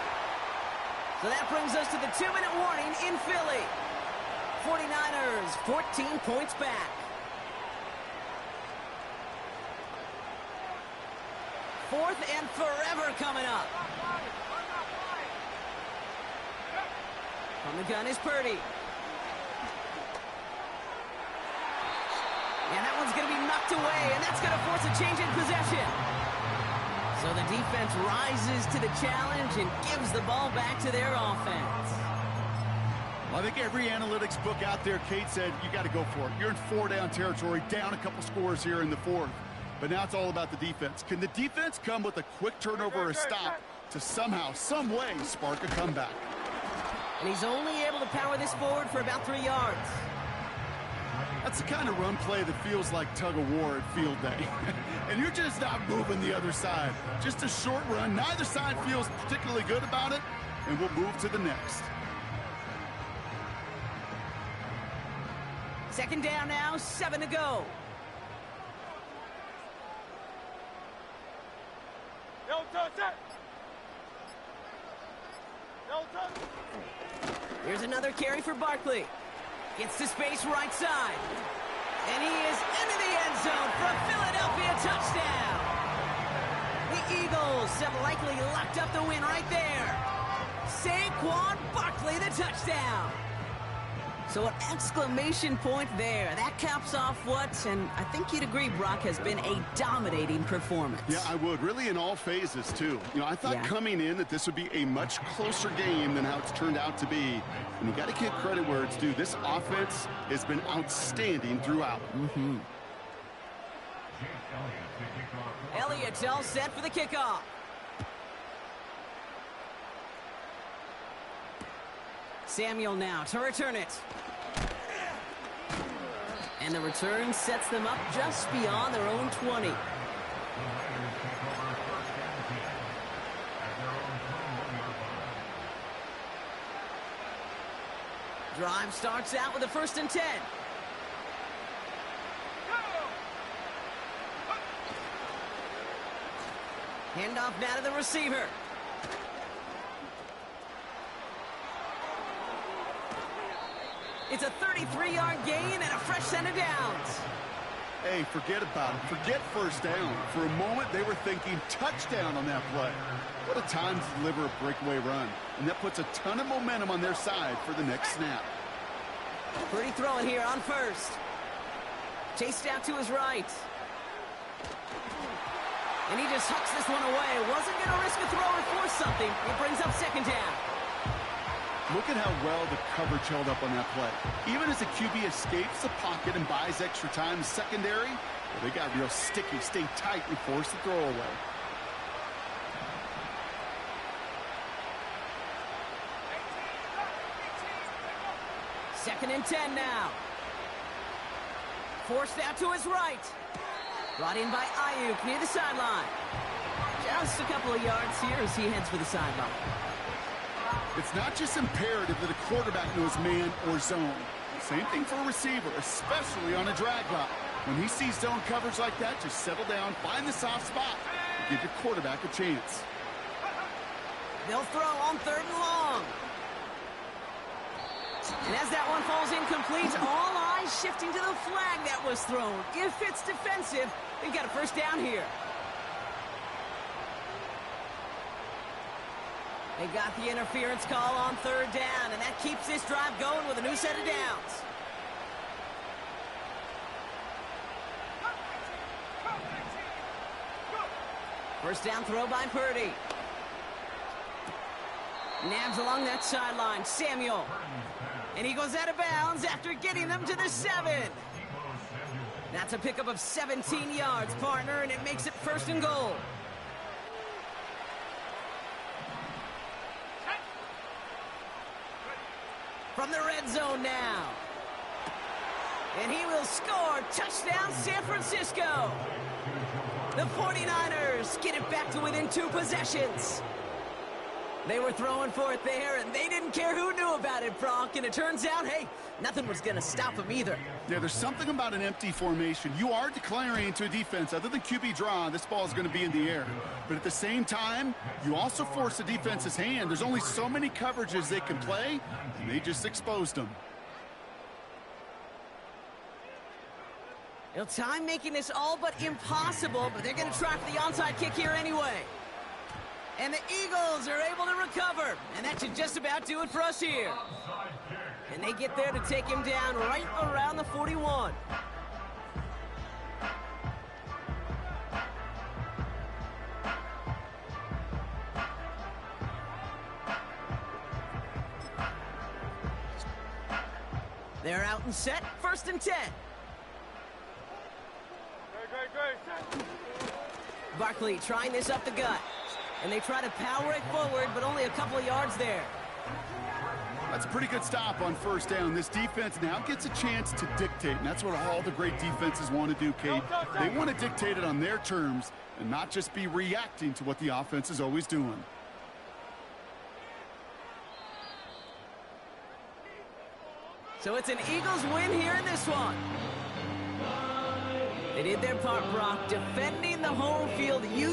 So that brings us to the 2-minute warning in Philly. 49ers, 14 points back. 4th and forever coming up. From the gun is Purdy. And that one's going to be knocked away, and that's going to force a change in possession. So the defense rises to the challenge and gives the ball back to their offense. Well, I think every analytics book out there, Kate, said you got to go for it. You're in 4-down territory, down a couple scores here in the fourth. But now it's all about the defense. Can the defense come with a quick turnover or a stop to somehow, some way, spark a comeback? And he's only able to power this forward for about 3 yards. That's the kind of run play that feels like tug-of-war at field day. And you're just not moving the other side. Just a short run. Neither side feels particularly good about it. And we'll move to the next. Second down now, 7 to go. No touch that. No touch. Here's another carry for Barkley. Gets to space right side. And he is into the end zone for a Philadelphia touchdown. The Eagles have likely locked up the win right there. Saquon Barkley, the touchdown. So an exclamation point there. That caps off what, and I think you'd agree, Brock, has been a dominating performance. Yeah, I would. Really in all phases, too. You know, I thought coming in that this would be a much closer game than how it's turned out to be. And you got to give credit where it's due. This offense has been outstanding throughout. Elliott's all set for the kickoff. Samuel now to return it. And the return sets them up just beyond their own 20. Drive starts out with a 1st and 10. Handoff now to the receiver. It's a 33-yard gain and a fresh set of downs. Hey, forget about it. Forget first down. For a moment, they were thinking touchdown on that play. What a time to deliver a breakaway run. And that puts a ton of momentum on their side for the next snap. Pretty throwing here on 1st. Chased out to his right. And he just hucks this one away. Wasn't going to risk a throw or force something. It brings up 2nd down. Look at how well the coverage held up on that play. Even as the QB escapes the pocket and buys extra time in the secondary, well, they got real sticky, stay tight, and force the throw away. Second and 10 now. Forced out to his right. Brought in by Ayuk near the sideline. Just a couple of yards here as he heads for the sideline. It's not just imperative that a quarterback knows man or zone. Same thing for a receiver, especially on a drag route. When he sees zone coverage like that, just settle down, find the soft spot, and give your quarterback a chance. They'll throw on 3rd and long. And as that one falls incomplete, all eyes shifting to the flag that was thrown. If it's defensive, they've got a 1st down here. They got the interference call on 3rd down, and that keeps this drive going with a new set of downs. First down throw by Purdy. Nabs along that sideline. Samuel. And he goes out of bounds after getting them to the 7. That's a pickup of 17 yards, partner, and it makes it 1st and goal. From the red zone now. And he will score. Touchdown, San Francisco. The 49ers get it back to within 2 possessions. They were throwing for it there, and they didn't care who knew about it, Brock. And it turns out, hey, nothing was going to stop them either. Yeah, there's something about an empty formation. You are declaring to a defense, other than QB draw, this ball is going to be in the air. But at the same time, you also force the defense's hand. There's only so many coverages they can play, and they just exposed them. Well, time making this all but impossible, but they're going to try for the onside kick here anyway. And the Eagles are able to recover. And that should just about do it for us here. And they get there to take him down right around the 41. They're out and set, 1st and 10. Great. Barkley trying this up the gut. And they try to power it forward, but only a couple of yards there. That's a pretty good stop on 1st down. This defense now gets a chance to dictate, and that's what all the great defenses want to do, Cade. They want to dictate it on their terms and not just be reacting to what the offense is always doing. So it's an Eagles win here in this one. They did their part, Brock, defending the home field, using